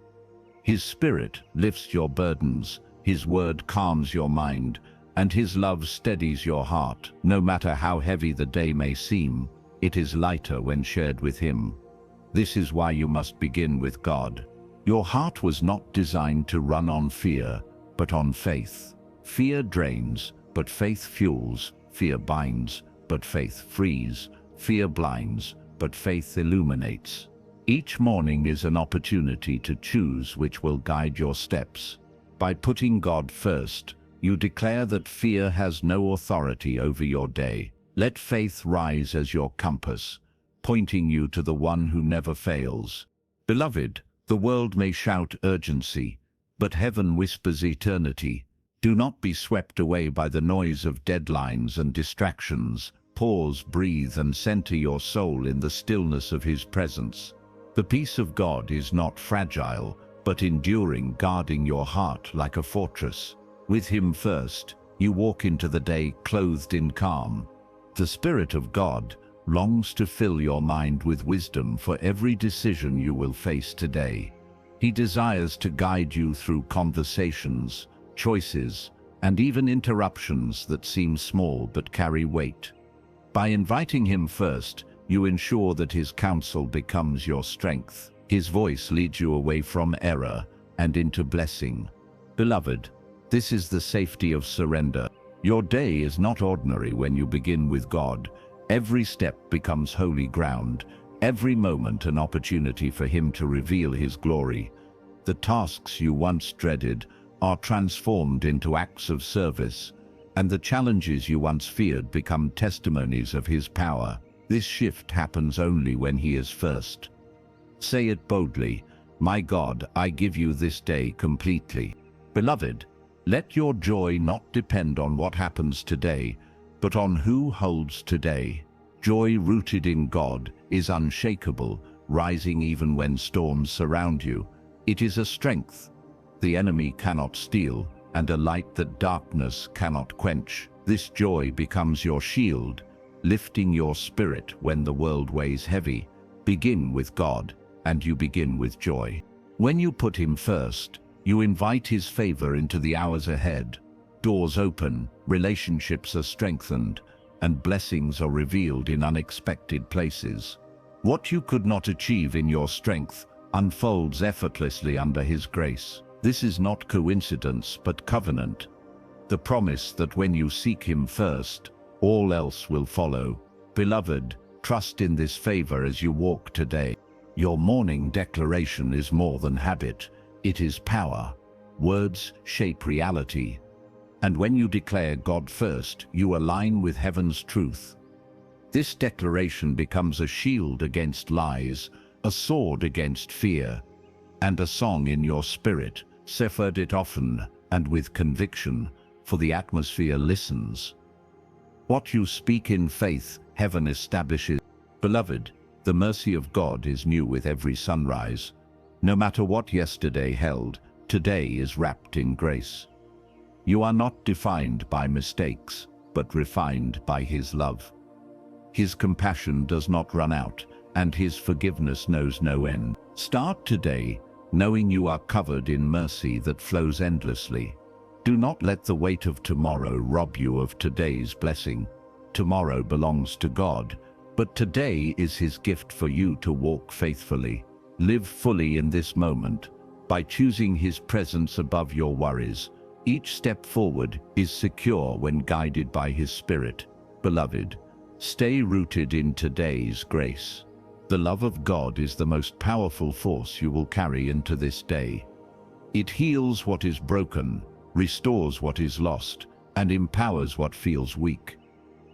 His Spirit lifts your burdens, His word calms your mind, and His love steadies your heart. No matter how heavy the day may seem, it is lighter when shared with Him. This is why you must begin with God. Your heart was not designed to run on fear, but on faith. Fear drains, but faith fuels. Fear binds, but faith frees. Fear blinds, but faith illuminates. Each morning is an opportunity to choose which will guide your steps. By putting God first, you declare that fear has no authority over your day. Let faith rise as your compass, pointing you to the one who never fails. Beloved, the world may shout urgency, but heaven whispers eternity. Do not be swept away by the noise of deadlines and distractions. Pause, breathe, and center your soul in the stillness of His presence. The peace of God is not fragile, but enduring, guarding your heart like a fortress. With Him first, you walk into the day clothed in calm. The Spirit of God longs to fill your mind with wisdom for every decision you will face today. He desires to guide you through conversations, choices, and even interruptions that seem small but carry weight. By inviting Him first, you ensure that His counsel becomes your strength. His voice leads you away from error and into blessing. Beloved, this is the safety of surrender. Your day is not ordinary when you begin with God. Every step becomes holy ground, every moment an opportunity for Him to reveal His glory. The tasks you once dreaded are transformed into acts of service, and the challenges you once feared become testimonies of His power. This shift happens only when He is first. Say it boldly, "My God, I give you this day completely." Beloved, let your joy not depend on what happens today, but on who holds today. Joy rooted in God is unshakable, rising even when storms surround you. It is a strength the enemy cannot steal, and a light that darkness cannot quench. This joy becomes your shield, lifting your spirit when the world weighs heavy. Begin with God, and you begin with joy. When you put Him first, you invite His favor into the hours ahead. Doors open, relationships are strengthened, and blessings are revealed in unexpected places. What you could not achieve in your strength unfolds effortlessly under His grace. This is not coincidence but covenant, the promise that when you seek Him first, all else will follow. Beloved, trust in this favor as you walk today. Your morning declaration is more than habit, it is power. Words shape reality. And when you declare God first, you align with heaven's truth. This declaration becomes a shield against lies, a sword against fear, and a song in your spirit. Say it often and with conviction, for the atmosphere listens. What you speak in faith, heaven establishes. Beloved, the mercy of God is new with every sunrise. No matter what yesterday held, today is wrapped in grace. You are not defined by mistakes, but refined by His love. His compassion does not run out, and His forgiveness knows no end. Start today, knowing you are covered in mercy that flows endlessly. Do not let the weight of tomorrow rob you of today's blessing. Tomorrow belongs to God, but today is His gift for you to walk faithfully. Live fully in this moment. By choosing His presence above your worries, each step forward is secure when guided by His Spirit. Beloved, stay rooted in today's grace. The love of God is the most powerful force you will carry into this day. It heals what is broken, restores what is lost, and empowers what feels weak.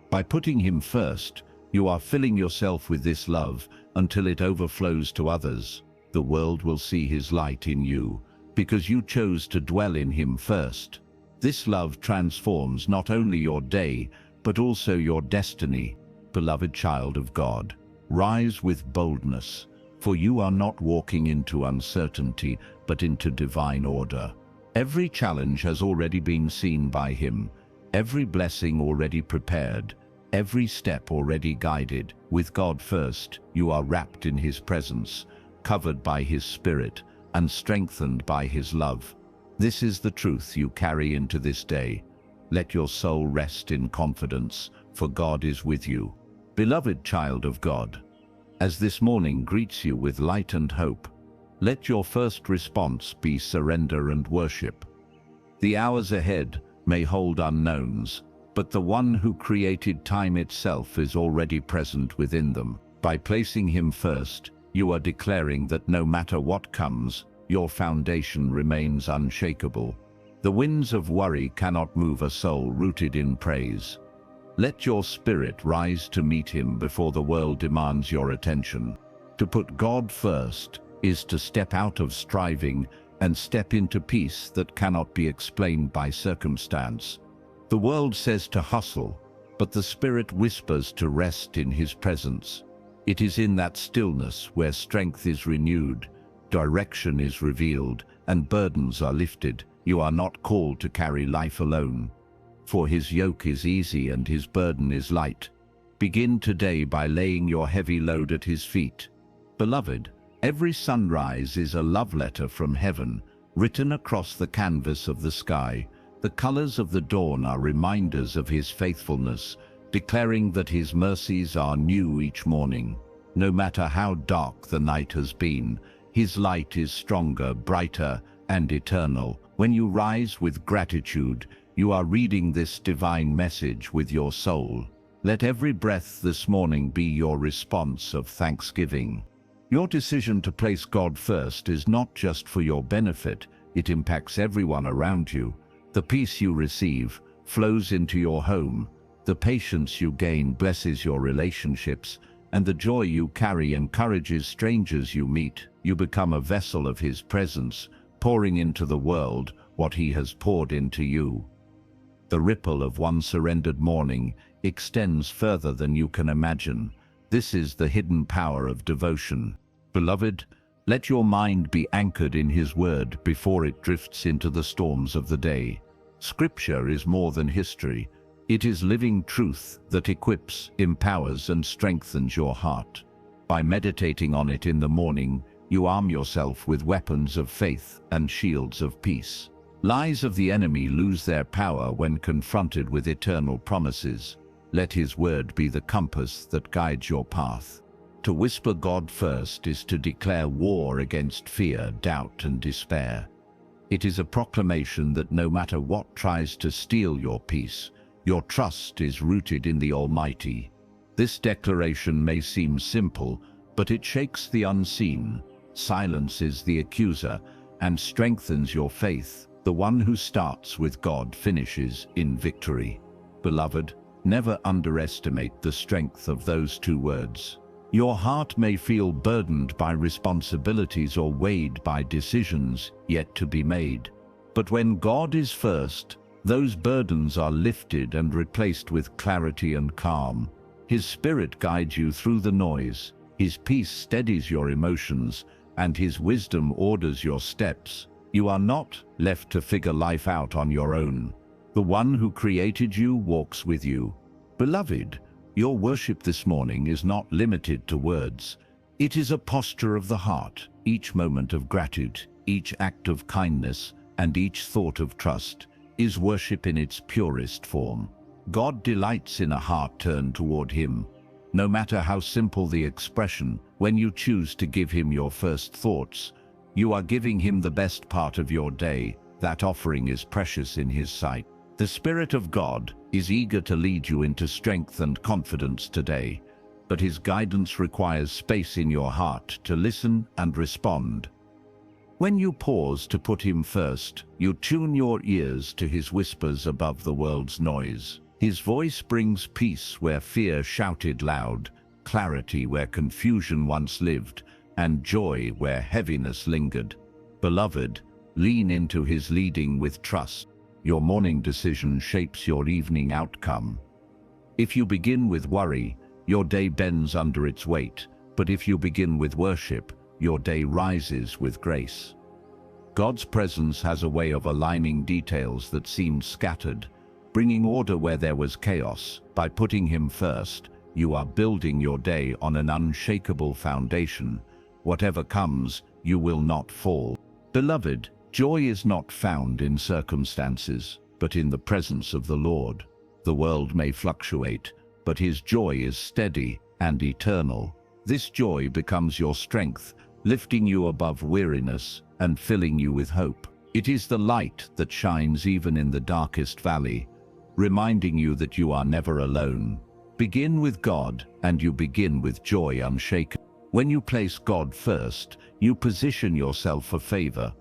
By putting Him first, you are filling yourself with this love until it overflows to others. The world will see His light in you, because you chose to dwell in Him first. This love transforms not only your day, but also your destiny. Beloved child of God, rise with boldness, for you are not walking into uncertainty, but into divine order. Every challenge has already been seen by Him, every blessing already prepared, every step already guided. With God first, you are wrapped in His presence, covered by His Spirit, and strengthened by His love. This is the truth you carry into this day. Let your soul rest in confidence, for God is with you. Beloved child of God, as this morning greets you with light and hope, let your first response be surrender and worship. The hours ahead may hold unknowns, but the one who created time itself is already present within them. By placing him first, you are declaring that no matter what comes, your foundation remains unshakable. The winds of worry cannot move a soul rooted in praise. Let your spirit rise to meet him before the world demands your attention. To put God first is to step out of striving and step into peace that cannot be explained by circumstance. The world says to hustle, but the Spirit whispers to rest in his presence. It is in that stillness where strength is renewed, direction is revealed, and burdens are lifted. You are not called to carry life alone, for his yoke is easy and his burden is light. Begin today by laying your heavy load at his feet. Beloved, every sunrise is a love letter from heaven, written across the canvas of the sky. The colors of the dawn are reminders of his faithfulness, declaring that his mercies are new each morning. No matter how dark the night has been, his light is stronger, brighter, and eternal. When you rise with gratitude, you are reading this divine message with your soul. Let every breath this morning be your response of thanksgiving. Your decision to place God first is not just for your benefit, it impacts everyone around you. The peace you receive flows into your home, the patience you gain blesses your relationships, and the joy you carry encourages strangers you meet. You become a vessel of his presence, pouring into the world what he has poured into you. The ripple of one surrendered morning extends further than you can imagine. This is the hidden power of devotion. Beloved, let your mind be anchored in his word before it drifts into the storms of the day. Scripture is more than history. It is living truth that equips, empowers, and strengthens your heart. By meditating on it in the morning, you arm yourself with weapons of faith and shields of peace. Lies of the enemy lose their power when confronted with eternal promises. Let his word be the compass that guides your path. To whisper God first is to declare war against fear, doubt, and despair. It is a proclamation that no matter what tries to steal your peace, your trust is rooted in the Almighty. This declaration may seem simple, but it shakes the unseen, silences the accuser, and strengthens your faith. The one who starts with God finishes in victory. Beloved, never underestimate the strength of those two words. Your heart may feel burdened by responsibilities or weighed by decisions yet to be made. But when God is first, those burdens are lifted and replaced with clarity and calm. His Spirit guides you through the noise, his peace steadies your emotions, and his wisdom orders your steps. You are not left to figure life out on your own. The one who created you walks with you. Beloved, your worship this morning is not limited to words. It is a posture of the heart. Each moment of gratitude, each act of kindness, and each thought of trust is worship in its purest form. God delights in a heart turned toward him. No matter how simple the expression, when you choose to give him your first thoughts, you are giving him the best part of your day. That offering is precious in his sight. The Spirit of God is eager to lead you into strength and confidence today, but his guidance requires space in your heart to listen and respond. When you pause to put him first, you tune your ears to his whispers above the world's noise. His voice brings peace where fear shouted loud, clarity where confusion once lived, and joy where heaviness lingered. Beloved, lean into his leading with trust. Your morning decision shapes your evening outcome. If you begin with worry, your day bends under its weight, but if you begin with worship, your day rises with grace. God's presence has a way of aligning details that seemed scattered, bringing order where there was chaos. By putting him first, you are building your day on an unshakable foundation. Whatever comes, you will not fall. Beloved, Joy is not found in circumstances, but in the presence of the Lord. The world may fluctuate, but his joy is steady and eternal. This joy becomes your strength, lifting you above weariness and filling you with hope. It is the light that shines even in the darkest valley, reminding you that you are never alone. Begin with God, and you begin with joy unshaken. When you place God first, you position yourself for favor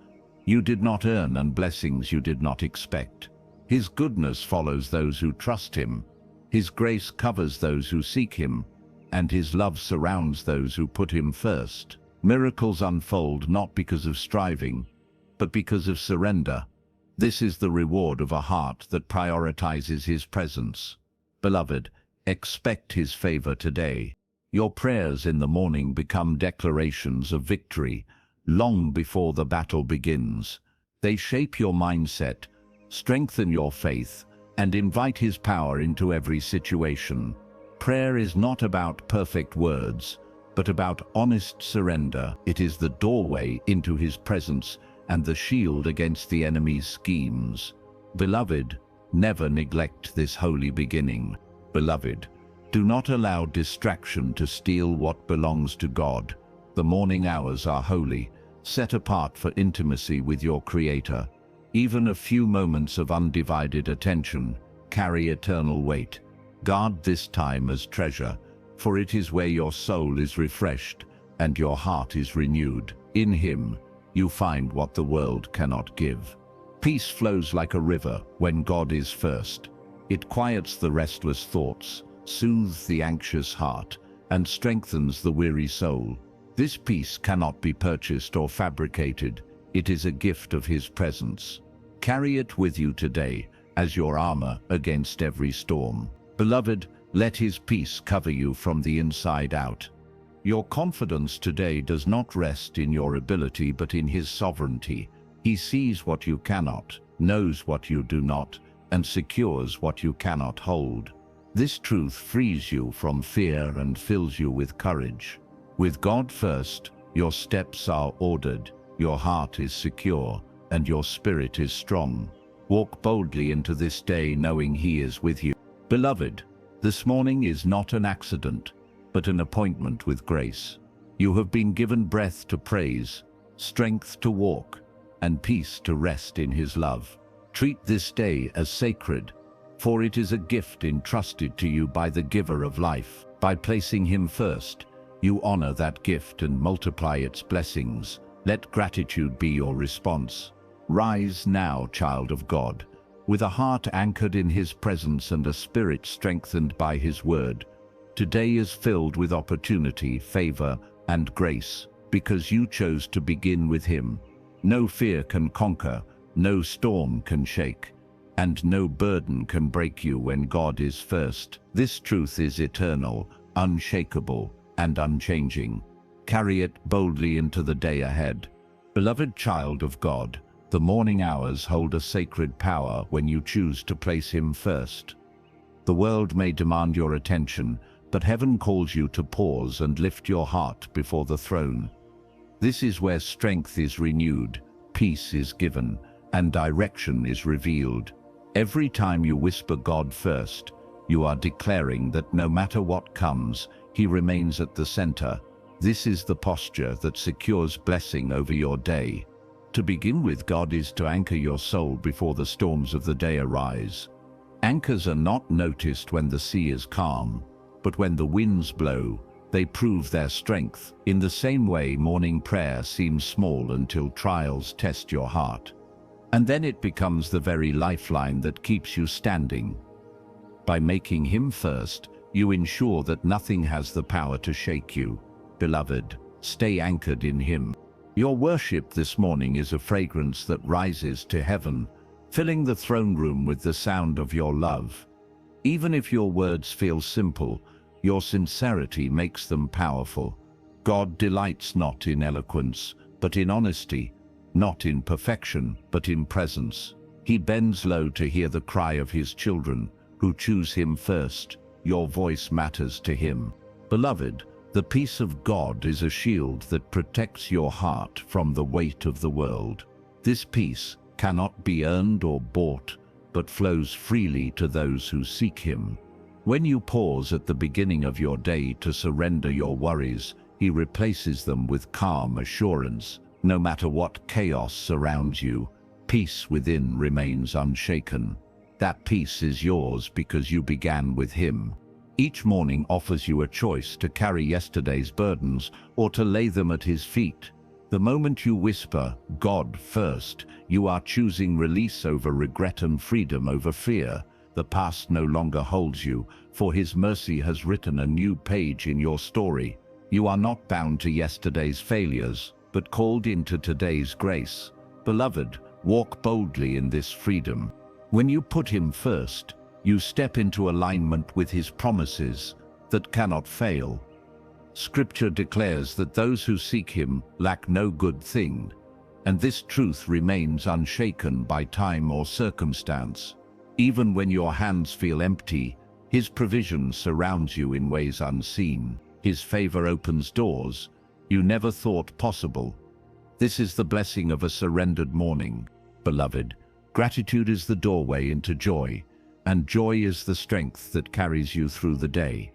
you did not earn and blessings you did not expect. His goodness follows those who trust him. His grace covers those who seek him, and his love surrounds those who put him first. Miracles unfold not because of striving, but because of surrender. This is the reward of a heart that prioritizes his presence. Beloved, expect his favor today. Your prayers in the morning become declarations of victory, long before the battle begins. They shape your mindset, strengthen your faith, and invite his power into every situation. Prayer is not about perfect words, but about honest surrender. It is the doorway into his presence and the shield against the enemy's schemes. Beloved, never neglect this holy beginning. Beloved, do not allow distraction to steal what belongs to God. The morning hours are holy, set apart for intimacy with your Creator. Even a few moments of undivided attention carry eternal weight. Guard this time as treasure, for it is where your soul is refreshed and your heart is renewed. In him, you find what the world cannot give. Peace flows like a river when God is first. It quiets the restless thoughts, soothes the anxious heart, and strengthens the weary soul. This peace cannot be purchased or fabricated. It is a gift of his presence. Carry it with you today as your armor against every storm. Beloved, let his peace cover you from the inside out. Your confidence today does not rest in your ability but in his sovereignty. He sees what you cannot, knows what you do not, and secures what you cannot hold. This truth frees you from fear and fills you with courage. With God first, your steps are ordered, your heart is secure, and your spirit is strong. Walk boldly into this day knowing he is with you. Beloved, this morning is not an accident, but an appointment with grace. You have been given breath to praise, strength to walk, and peace to rest in his love. Treat this day as sacred, for it is a gift entrusted to you by the giver of life. By placing him first, you honor that gift and multiply its blessings. Let gratitude be your response. Rise now, child of God, with a heart anchored in his presence and a spirit strengthened by his word. Today is filled with opportunity, favor, and grace, because you chose to begin with him. No fear can conquer, no storm can shake, and no burden can break you when God is first. This truth is eternal, unshakable, and unchanging. Carry it boldly into the day ahead. Beloved child of God, the morning hours hold a sacred power when you choose to place him first. The world may demand your attention, but heaven calls you to pause and lift your heart before the throne. This is where strength is renewed, peace is given, and direction is revealed. Every time you whisper God first, you are declaring that no matter what comes, he remains at the center. This is the posture that secures blessing over your day. To begin with God is to anchor your soul before the storms of the day arise. Anchors are not noticed when the sea is calm, but when the winds blow, they prove their strength. In the same way, morning prayer seems small until trials test your heart. And then it becomes the very lifeline that keeps you standing. By making him first, you ensure that nothing has the power to shake you. Beloved, stay anchored in him. Your worship this morning is a fragrance that rises to heaven, filling the throne room with the sound of your love. Even if your words feel simple, your sincerity makes them powerful. God delights not in eloquence, but in honesty, not in perfection, but in presence. He bends low to hear the cry of his children, who choose him first. Your voice matters to him. Beloved, the peace of God is a shield that protects your heart from the weight of the world. This peace cannot be earned or bought, but flows freely to those who seek him. When you pause at the beginning of your day to surrender your worries, he replaces them with calm assurance. No matter what chaos surrounds you, peace within remains unshaken. That peace is yours because you began with him. Each morning offers you a choice to carry yesterday's burdens or to lay them at his feet. The moment you whisper, "God first," you are choosing release over regret and freedom over fear. The past no longer holds you, for his mercy has written a new page in your story. You are not bound to yesterday's failures, but called into today's grace. Beloved, walk boldly in this freedom. When you put him first, you step into alignment with his promises that cannot fail. Scripture declares that those who seek him lack no good thing, and this truth remains unshaken by time or circumstance. Even when your hands feel empty, his provision surrounds you in ways unseen. His favor opens doors you never thought possible. This is the blessing of a surrendered morning. Beloved, gratitude is the doorway into joy, and joy is the strength that carries you through the day.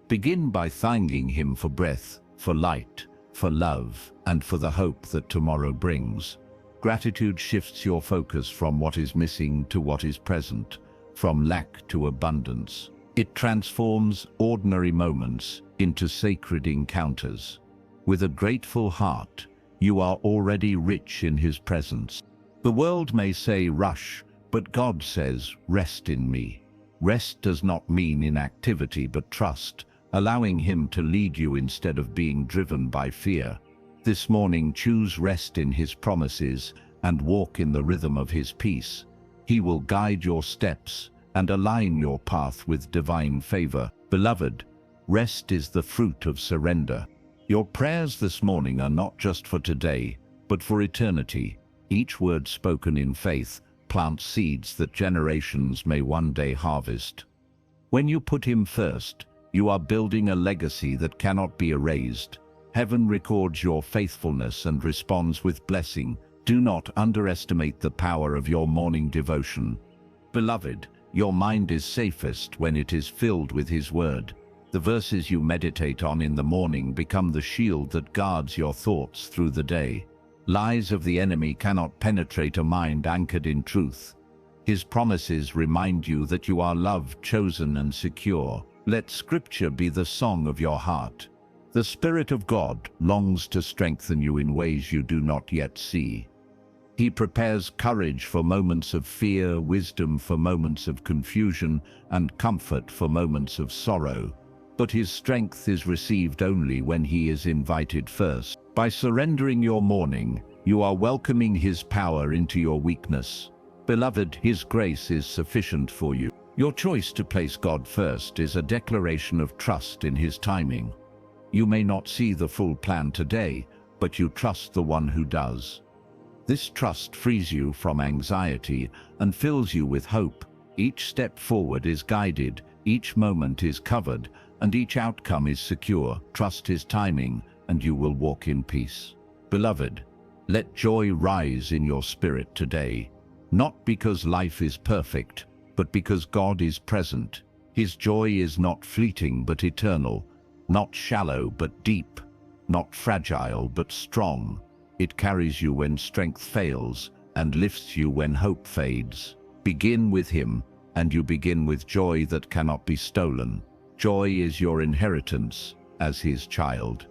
Begin by thanking him for breath, for light, for love, and for the hope that tomorrow brings. Gratitude shifts your focus from what is missing to what is present, from lack to abundance. It transforms ordinary moments into sacred encounters. With a grateful heart, you are already rich in his presence. The world may say rush, but God says rest in me. Rest does not mean inactivity but trust, allowing him to lead you instead of being driven by fear. This morning, choose rest in his promises and walk in the rhythm of his peace. He will guide your steps and align your path with divine favor. Beloved, rest is the fruit of surrender. Your prayers this morning are not just for today, but for eternity. Each word spoken in faith plants seeds that generations may one day harvest. When you put him first, you are building a legacy that cannot be erased. Heaven records your faithfulness and responds with blessing. Do not underestimate the power of your morning devotion. Beloved, your mind is safest when it is filled with his word. The verses you meditate on in the morning become the shield that guards your thoughts through the day. Lies of the enemy cannot penetrate a mind anchored in truth. His promises remind you that you are loved, chosen, and secure. Let Scripture be the song of your heart. The Spirit of God longs to strengthen you in ways you do not yet see. He prepares courage for moments of fear, wisdom for moments of confusion, and comfort for moments of sorrow. But his strength is received only when he is invited first. By surrendering your morning, you are welcoming his power into your weakness. Beloved, his grace is sufficient for you. Your choice to place God first is a declaration of trust in his timing. You may not see the full plan today, but you trust the one who does. This trust frees you from anxiety and fills you with hope. Each step forward is guided, each moment is covered, and each outcome is secure. Trust his timing, and you will walk in peace. Beloved, let joy rise in your spirit today, not because life is perfect, but because God is present. His joy is not fleeting but eternal, not shallow but deep, not fragile but strong. It carries you when strength fails and lifts you when hope fades. Begin with him, and you begin with joy that cannot be stolen. Joy is your inheritance as his child.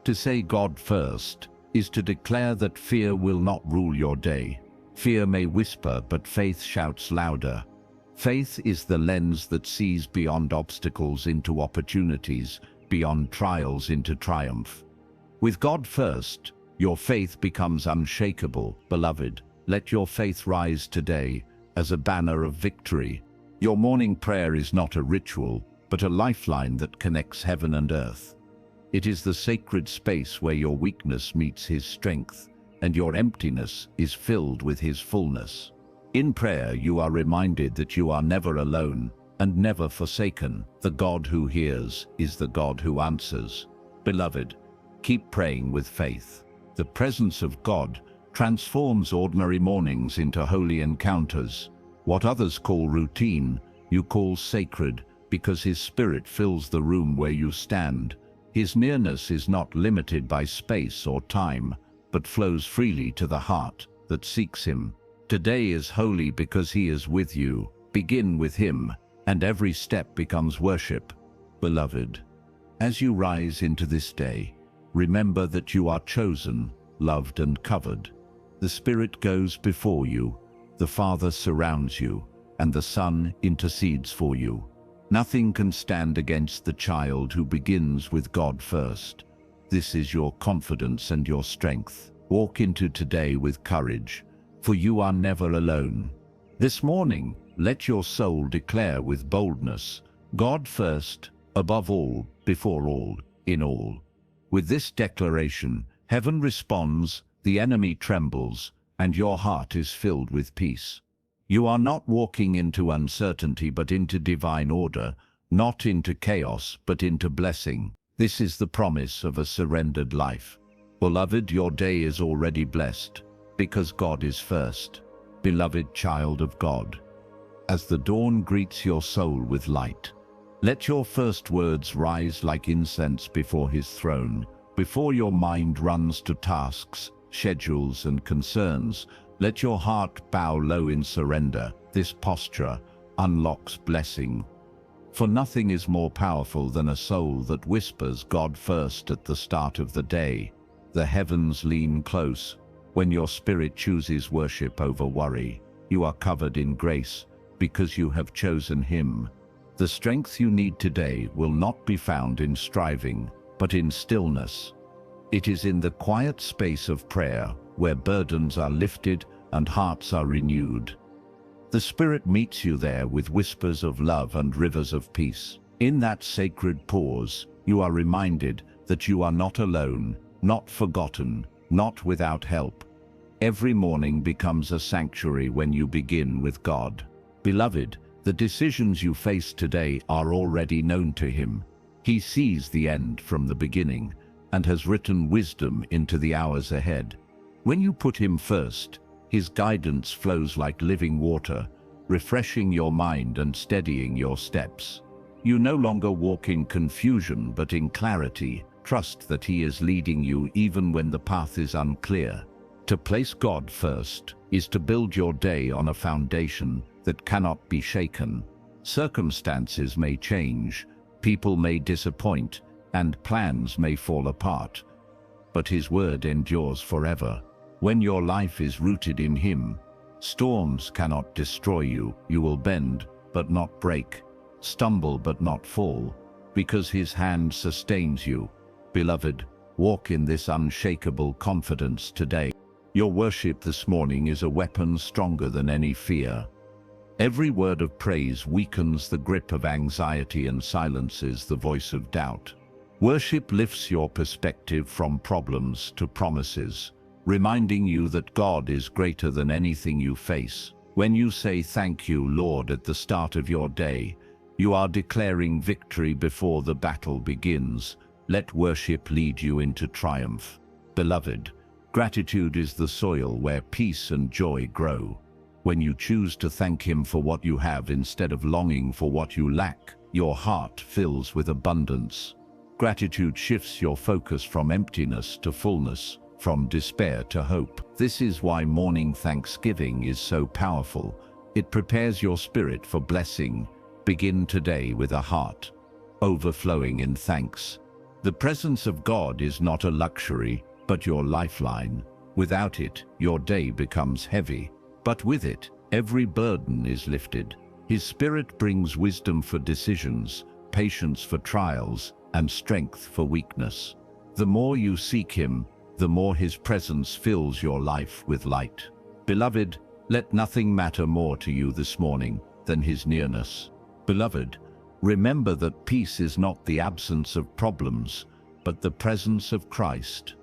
To say God first is to declare that fear will not rule your day. Fear may whisper, but faith shouts louder. Faith is the lens that sees beyond obstacles into opportunities, beyond trials into triumph. With God first, your faith becomes unshakable. Beloved, let your faith rise today as a banner of victory. Your morning prayer is not a ritual, but a lifeline that connects heaven and earth. It is the sacred space where your weakness meets his strength, and your emptiness is filled with his fullness. In prayer, you are reminded that you are never alone and never forsaken. The God who hears is the God who answers. Beloved, keep praying with faith. The presence of God transforms ordinary mornings into holy encounters. What others call routine, you call sacred, because His Spirit fills the room where you stand. His nearness is not limited by space or time, but flows freely to the heart that seeks Him. Today is holy because He is with you. Begin with Him, and every step becomes worship. Beloved, as you rise into this day, remember that you are chosen, loved and covered. The Spirit goes before you, the Father surrounds you, and the Son intercedes for you. Nothing can stand against the child who begins with God first. This is your confidence and your strength. Walk into today with courage, for you are never alone. This morning, let your soul declare with boldness, God first, above all, before all, in all. With this declaration, heaven responds, the enemy trembles, and your heart is filled with peace. You are not walking into uncertainty but into divine order, not into chaos but into blessing. This is the promise of a surrendered life. Beloved, your day is already blessed, because God is first. Beloved child of God, as the dawn greets your soul with light, let your first words rise like incense before His throne. Before your mind runs to tasks, schedules and concerns, let your heart bow low in surrender. This posture unlocks blessing. For nothing is more powerful than a soul that whispers God first at the start of the day. The heavens lean close. When your spirit chooses worship over worry, you are covered in grace because you have chosen Him. The strength you need today will not be found in striving, but in stillness. It is in the quiet space of prayer where burdens are lifted and hearts are renewed. The Spirit meets you there with whispers of love and rivers of peace. In that sacred pause, you are reminded that you are not alone, not forgotten, not without help. Every morning becomes a sanctuary when you begin with God. Beloved, the decisions you face today are already known to Him. He sees the end from the beginning and has written wisdom into the hours ahead. When you put Him first, His guidance flows like living water, refreshing your mind and steadying your steps. You no longer walk in confusion but in clarity. Trust that He is leading you even when the path is unclear. To place God first is to build your day on a foundation that cannot be shaken. Circumstances may change, people may disappoint, and plans may fall apart, but His word endures forever. When your life is rooted in Him, storms cannot destroy you. You will bend, but not break, stumble, but not fall, because His hand sustains you. Beloved, walk in this unshakable confidence today. Your worship this morning is a weapon stronger than any fear. Every word of praise weakens the grip of anxiety and silences the voice of doubt. Worship lifts your perspective from problems to promises, reminding you that God is greater than anything you face. When you say thank you, Lord, at the start of your day, you are declaring victory before the battle begins. Let worship lead you into triumph. Beloved, gratitude is the soil where peace and joy grow. When you choose to thank Him for what you have instead of longing for what you lack, your heart fills with abundance. Gratitude shifts your focus from emptiness to fullness, from despair to hope. This is why morning thanksgiving is so powerful. It prepares your spirit for blessing. Begin today with a heart overflowing in thanks. The presence of God is not a luxury, but your lifeline. Without it, your day becomes heavy, but with it, every burden is lifted. His Spirit brings wisdom for decisions, patience for trials, and strength for weakness. The more you seek Him, the more His presence fills your life with light. Beloved, let nothing matter more to you this morning than His nearness. Beloved, remember that peace is not the absence of problems, but the presence of Christ.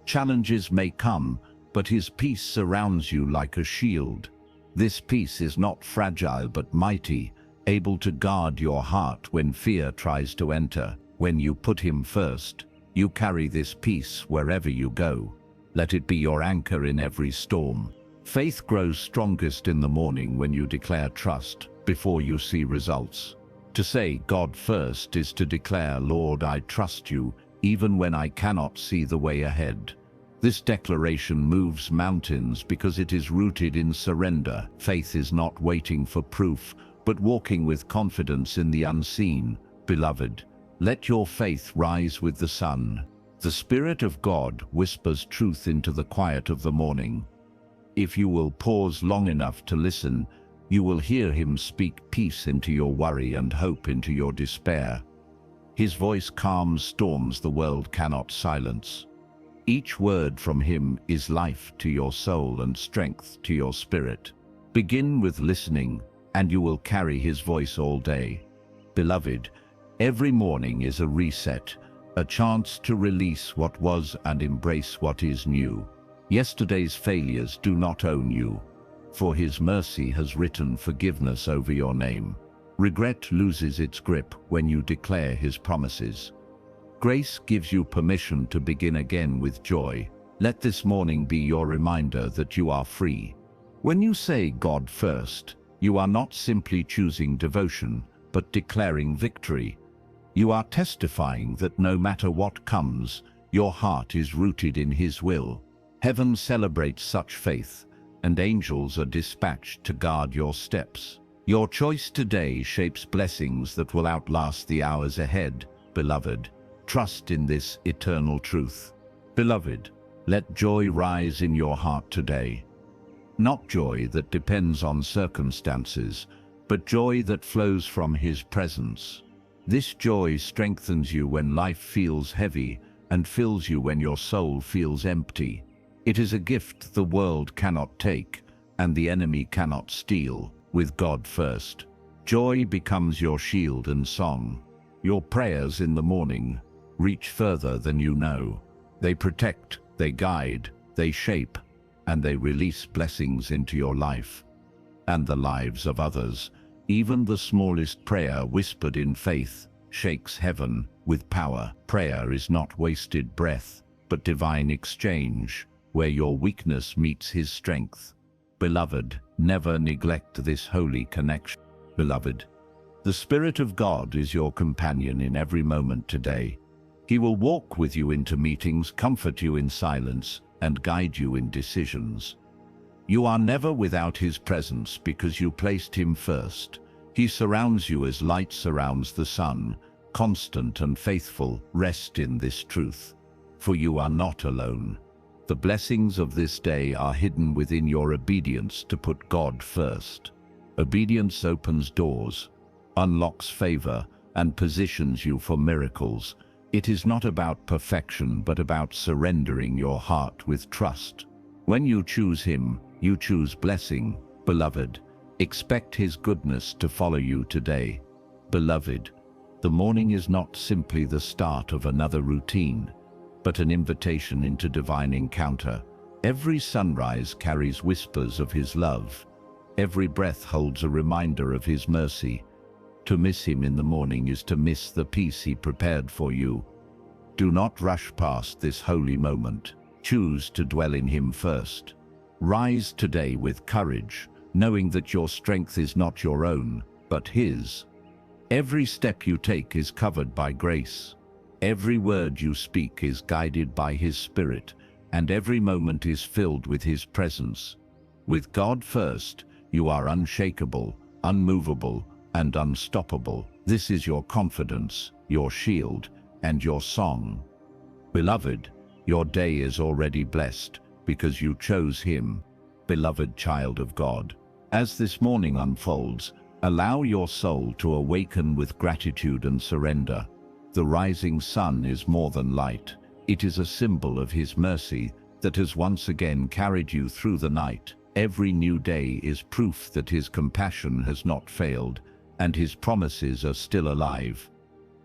Challenges may come, but His peace surrounds you like a shield. This peace is not fragile but mighty, able to guard your heart when fear tries to enter. When you put Him first, you carry this peace wherever you go. Let it be your anchor in every storm. Faith grows strongest in the morning when you declare trust before you see results. To say God first is to declare, Lord, I trust you, even when I cannot see the way ahead. This declaration moves mountains because it is rooted in surrender. Faith is not waiting for proof, but walking with confidence in the unseen. Beloved, let your faith rise with the sun. The Spirit of God whispers truth into the quiet of the morning. If you will pause long enough to listen, you will hear him speak peace into your worry and hope into your despair. His voice calms storms the world cannot silence. Each word from him is life to your soul and strength to your spirit. Begin with listening, and you will carry his voice all day. Beloved, every morning is a reset, a chance to release what was and embrace what is new. Yesterday's failures do not own you, for his mercy has written forgiveness over your name. Regret loses its grip when you declare his promises. Grace gives you permission to begin again with joy. Let this morning be your reminder that you are free. When you say God first, you are not simply choosing devotion, but declaring victory. You are testifying that no matter what comes, your heart is rooted in his will. Heaven celebrates such faith, and angels are dispatched to guard your steps. Your choice today shapes blessings that will outlast the hours ahead. Beloved, trust in this eternal truth. Beloved, let joy rise in your heart today. Not joy that depends on circumstances, but joy that flows from his presence. This joy strengthens you when life feels heavy and fills you when your soul feels empty. It is a gift the world cannot take and the enemy cannot steal. With God first, joy becomes your shield and song. Your prayers in the morning reach further than you know. They protect, they guide, they shape, and they release blessings into your life and the lives of others. Even the smallest prayer whispered in faith shakes heaven with power. Prayer is not wasted breath, but divine exchange, where your weakness meets his strength. Beloved, never neglect this holy connection. Beloved, the Spirit of God is your companion in every moment today. He will walk with you into meetings, comfort you in silence, and guide you in decisions. You are never without his presence because you placed him first. He surrounds you as light surrounds the sun, constant and faithful. Rest in this truth, for you are not alone. The blessings of this day are hidden within your obedience to put God first. Obedience opens doors, unlocks favor, and positions you for miracles. It is not about perfection, but about surrendering your heart with trust. When you choose him, you choose blessing. Beloved, expect his goodness to follow you today. Beloved, the morning is not simply the start of another routine, but an invitation into divine encounter. Every sunrise carries whispers of his love. Every breath holds a reminder of his mercy. To miss him in the morning is to miss the peace he prepared for you. Do not rush past this holy moment. Choose to dwell in him first. Rise today with courage, knowing that your strength is not your own, but his. Every step you take is covered by grace. Every word you speak is guided by his Spirit, and every moment is filled with his presence. With God first, you are unshakable, unmovable, and unstoppable. This is your confidence, your shield, and your song. Beloved, your day is already blessed because you chose him. Beloved child of God, as this morning unfolds, allow your soul to awaken with gratitude and surrender. The rising sun is more than light. It is a symbol of his mercy that has once again carried you through the night. Every new day is proof that his compassion has not failed, and his promises are still alive.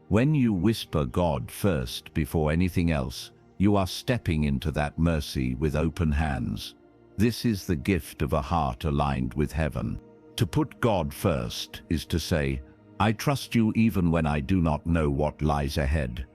When you whisper God first before anything else, you are stepping into that mercy with open hands. This is the gift of a heart aligned with heaven. To put God first is to say, I trust you even when I do not know what lies ahead.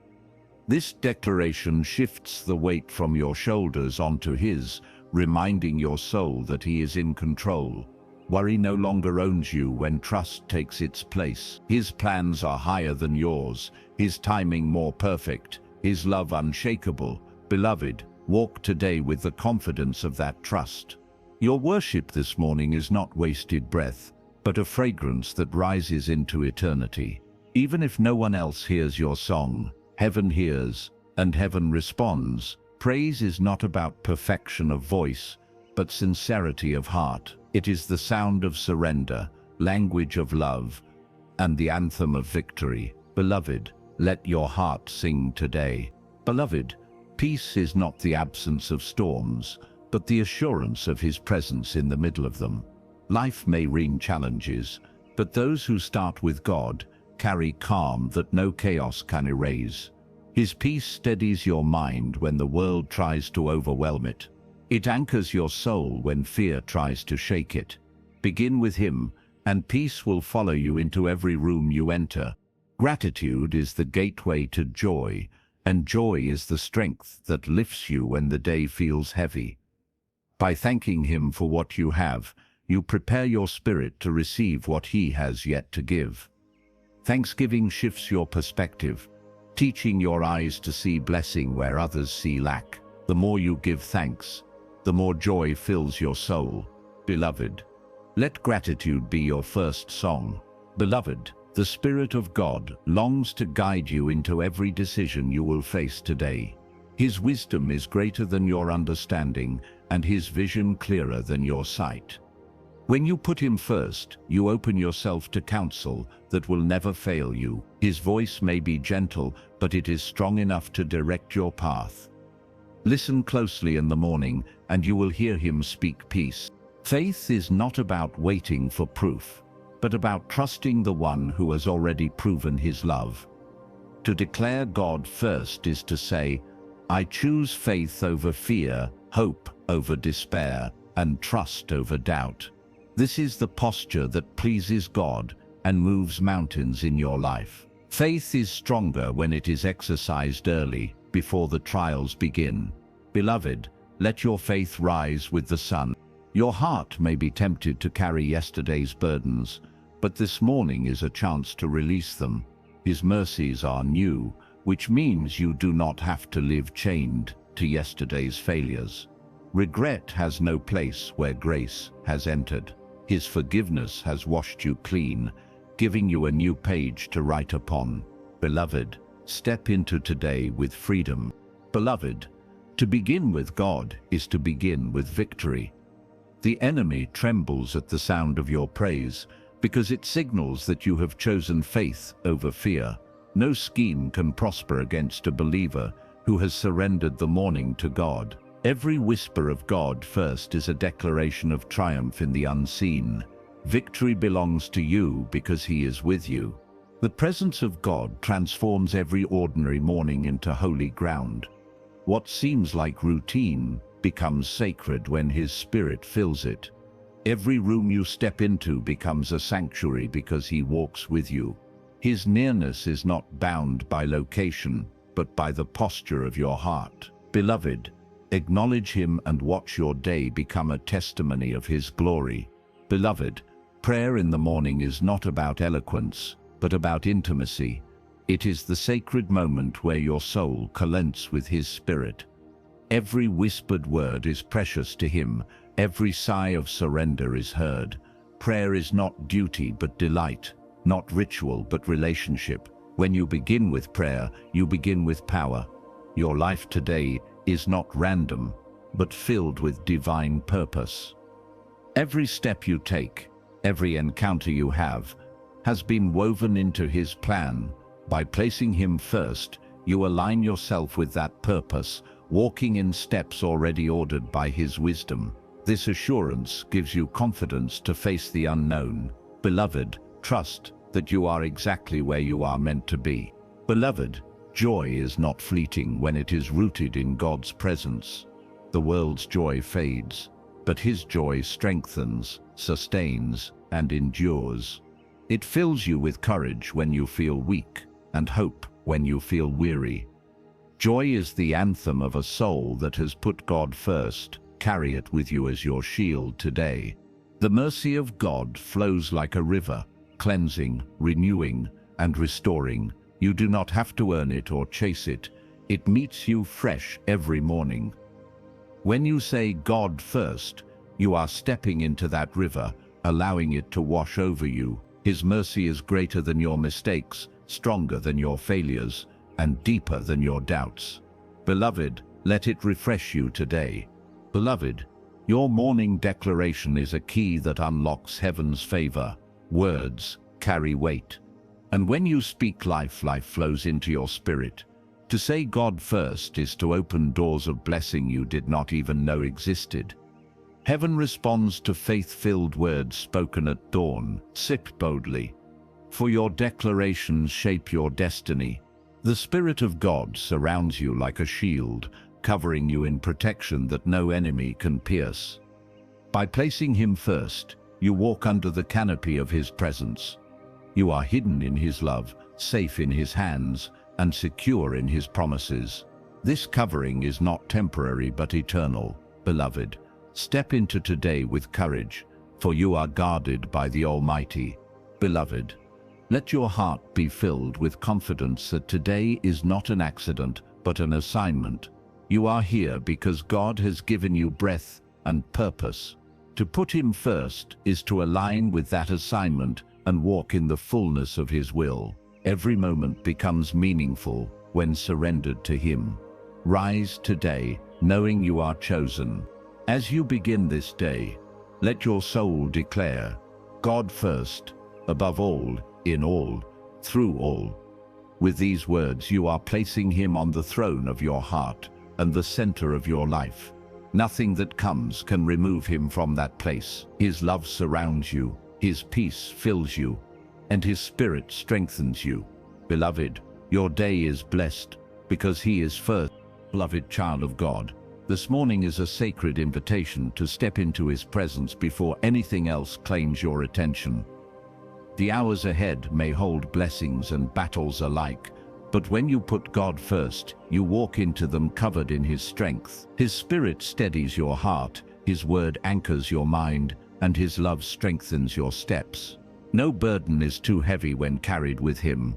This declaration shifts the weight from your shoulders onto his, reminding your soul that he is in control. Worry no longer owns you when trust takes its place. His plans are higher than yours, his timing more perfect, his love unshakable. Beloved, walk today with the confidence of that trust. Your worship this morning is not wasted breath, but a fragrance that rises into eternity. Even if no one else hears your song, heaven hears, and heaven responds. Praise is not about perfection of voice, but sincerity of heart. It is the sound of surrender, language of love, and the anthem of victory. Beloved, let your heart sing today. Beloved, peace is not the absence of storms, but the assurance of his presence in the middle of them. Life may ring challenges, but those who start with God carry calm that no chaos can erase. His peace steadies your mind when the world tries to overwhelm it. It anchors your soul when fear tries to shake it. Begin with him, and peace will follow you into every room you enter. Gratitude is the gateway to joy, and joy is the strength that lifts you when the day feels heavy. By thanking him for what you have, you prepare your spirit to receive what he has yet to give. Thanksgiving shifts your perspective, teaching your eyes to see blessing where others see lack. The more you give thanks, the more joy fills your soul. Beloved, let gratitude be your first song. Beloved, the Spirit of God longs to guide you into every decision you will face today. His wisdom is greater than your understanding, and his vision clearer than your sight. When you put him first, you open yourself to counsel that will never fail you. His voice may be gentle, but it is strong enough to direct your path. Listen closely in the morning, and you will hear him speak peace. Faith is not about waiting for proof, but about trusting the one who has already proven his love. To declare God first is to say, I choose faith over fear, hope over despair, and trust over doubt. This is the posture that pleases God and moves mountains in your life. Faith is stronger when it is exercised early, before the trials begin. Beloved, let your faith rise with the sun. Your heart may be tempted to carry yesterday's burdens, but this morning is a chance to release them. His mercies are new, which means you do not have to live chained to yesterday's failures. Regret has no place where grace has entered. His forgiveness has washed you clean, giving you a new page to write upon. Beloved, step into today with freedom. Beloved, to begin with God is to begin with victory. The enemy trembles at the sound of your praise, because it signals that you have chosen faith over fear. No scheme can prosper against a believer who has surrendered the morning to God. Every whisper of God first is a declaration of triumph in the unseen. Victory belongs to you because he is with you. The presence of God transforms every ordinary morning into holy ground. What seems like routine becomes sacred when his spirit fills it. Every room you step into becomes a sanctuary because he walks with you. His nearness is not bound by location, but by the posture of your heart. Beloved, acknowledge him and watch your day become a testimony of his glory. Beloved, prayer in the morning is not about eloquence, but about intimacy. It is the sacred moment where your soul collects with his spirit. Every whispered word is precious to him. Every sigh of surrender is heard. Prayer is not duty but delight, not ritual but relationship. When you begin with prayer, you begin with power. Your life today is not random, but filled with divine purpose. Every step you take, every encounter you have, has been woven into his plan. By placing him first, you align yourself with that purpose, walking in steps already ordered by his wisdom. This assurance gives you confidence to face the unknown. Beloved, trust that you are exactly where you are meant to be. Beloved, joy is not fleeting when it is rooted in God's presence. The world's joy fades, but his joy strengthens, sustains, and endures. It fills you with courage when you feel weak, and hope when you feel weary. Joy is the anthem of a soul that has put God first. Carry it with you as your shield today. The mercy of God flows like a river, cleansing, renewing, and restoring. You do not have to earn it or chase it. It meets you fresh every morning. When you say God first, you are stepping into that river, allowing it to wash over you. His mercy is greater than your mistakes, stronger than your failures, and deeper than your doubts. Beloved, let it refresh you today. Beloved, your morning declaration is a key that unlocks heaven's favor. Words carry weight. And when you speak life, life flows into your spirit. To say God first is to open doors of blessing you did not even know existed. Heaven responds to faith-filled words spoken at dawn. Sit boldly, for your declarations shape your destiny. The Spirit of God surrounds you like a shield, covering you in protection that no enemy can pierce. By placing Him first, you walk under the canopy of His presence. You are hidden in His love, safe in His hands, and secure in His promises. This covering is not temporary but eternal. Beloved, step into today with courage, for you are guarded by the Almighty. Beloved, let your heart be filled with confidence that today is not an accident, but an assignment. You are here because God has given you breath and purpose. To put Him first is to align with that assignment and walk in the fullness of His will. Every moment becomes meaningful when surrendered to Him. Rise today, knowing you are chosen. As you begin this day, let your soul declare, God first, above all, in all, through all. With these words, you are placing Him on the throne of your heart and the center of your life. Nothing that comes can remove Him from that place. His love surrounds you, His peace fills you, and His Spirit strengthens you. Beloved, your day is blessed because He is first. Beloved child of God, this morning is a sacred invitation to step into His presence before anything else claims your attention. The hours ahead may hold blessings and battles alike, but when you put God first, you walk into them covered in His strength. His Spirit steadies your heart, His word anchors your mind, and His love strengthens your steps. No burden is too heavy when carried with Him.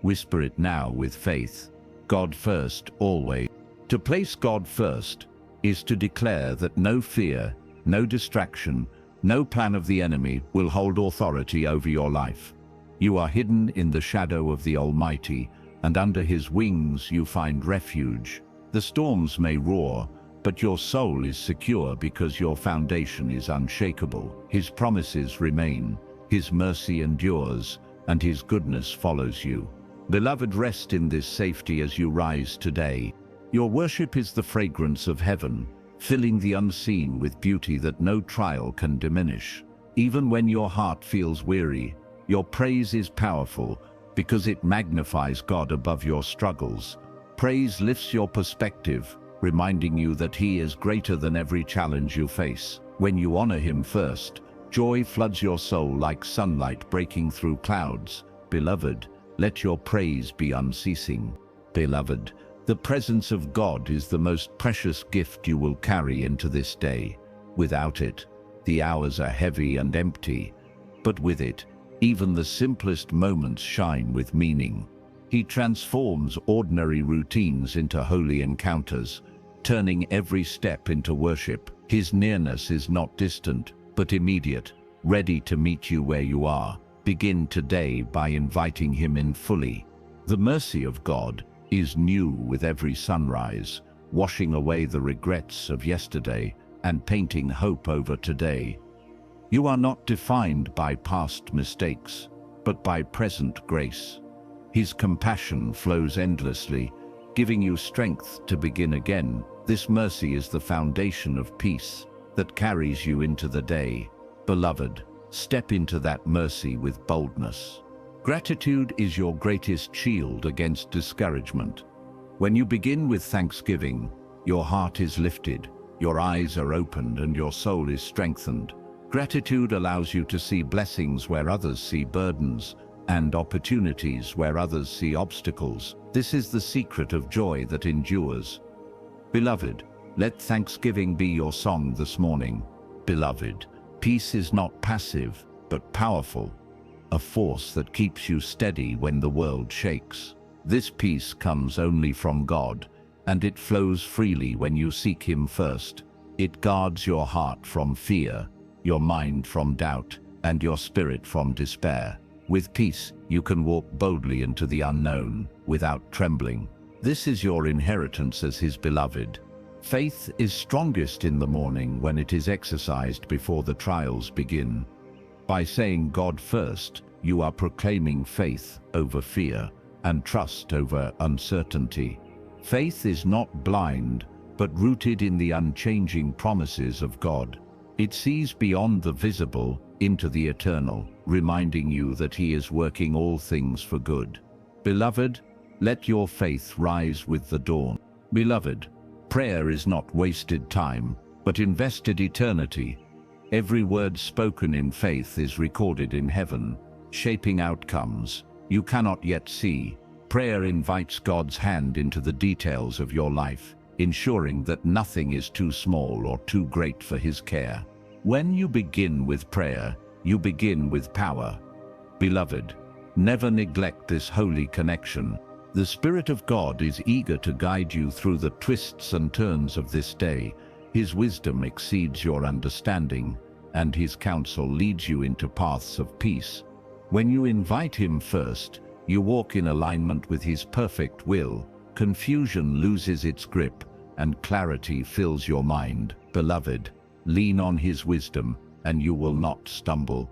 Whisper it now with faith. God first, always. To place God first is to declare that no fear, no distraction, no plan of the enemy will hold authority over your life. You are hidden in the shadow of the Almighty, and under His wings you find refuge. The storms may roar, but your soul is secure because your foundation is unshakable. His promises remain, His mercy endures, and His goodness follows you. Beloved, rest in this safety as you rise today. Your worship is the fragrance of heaven, filling the unseen with beauty that no trial can diminish. Even when your heart feels weary, your praise is powerful because it magnifies God above your struggles. Praise lifts your perspective, reminding you that He is greater than every challenge you face. When you honor Him first, joy floods your soul like sunlight breaking through clouds. Beloved, let your praise be unceasing. Beloved, the presence of God is the most precious gift you will carry into this day. Without it, the hours are heavy and empty, but with it, even the simplest moments shine with meaning. He transforms ordinary routines into holy encounters, turning every step into worship. His nearness is not distant, but immediate, ready to meet you where you are. Begin today by inviting Him in fully. The mercy of God is new with every sunrise, washing away the regrets of yesterday and painting hope over today. You are not defined by past mistakes, but by present grace. His compassion flows endlessly, giving you strength to begin again. This mercy is the foundation of peace that carries you into the day. Beloved, step into that mercy with boldness. Gratitude is your greatest shield against discouragement. When you begin with thanksgiving, your heart is lifted, your eyes are opened, and your soul is strengthened. Gratitude allows you to see blessings where others see burdens, and opportunities where others see obstacles. This is the secret of joy that endures. Beloved, let thanksgiving be your song this morning. Beloved, peace is not passive, but powerful, a force that keeps you steady when the world shakes. This peace comes only from God, and it flows freely when you seek Him first. It guards your heart from fear, your mind from doubt, and your spirit from despair. With peace, you can walk boldly into the unknown without trembling. This is your inheritance as His beloved. Faith is strongest in the morning when it is exercised before the trials begin. By saying God first, you are proclaiming faith over fear and trust over uncertainty. Faith is not blind, but rooted in the unchanging promises of God. It sees beyond the visible into the eternal, reminding you that He is working all things for good. Beloved, let your faith rise with the dawn. Beloved, prayer is not wasted time, but invested eternity. Every word spoken in faith is recorded in heaven, shaping outcomes you cannot yet see. Prayer invites God's hand into the details of your life, ensuring that nothing is too small or too great for His care. When you begin with prayer, you begin with power. Beloved, never neglect this holy connection. The Spirit of God is eager to guide you through the twists and turns of this day. His wisdom exceeds your understanding, and His counsel leads you into paths of peace. When you invite Him first, you walk in alignment with His perfect will. Confusion loses its grip, and clarity fills your mind. Beloved, lean on His wisdom, and you will not stumble.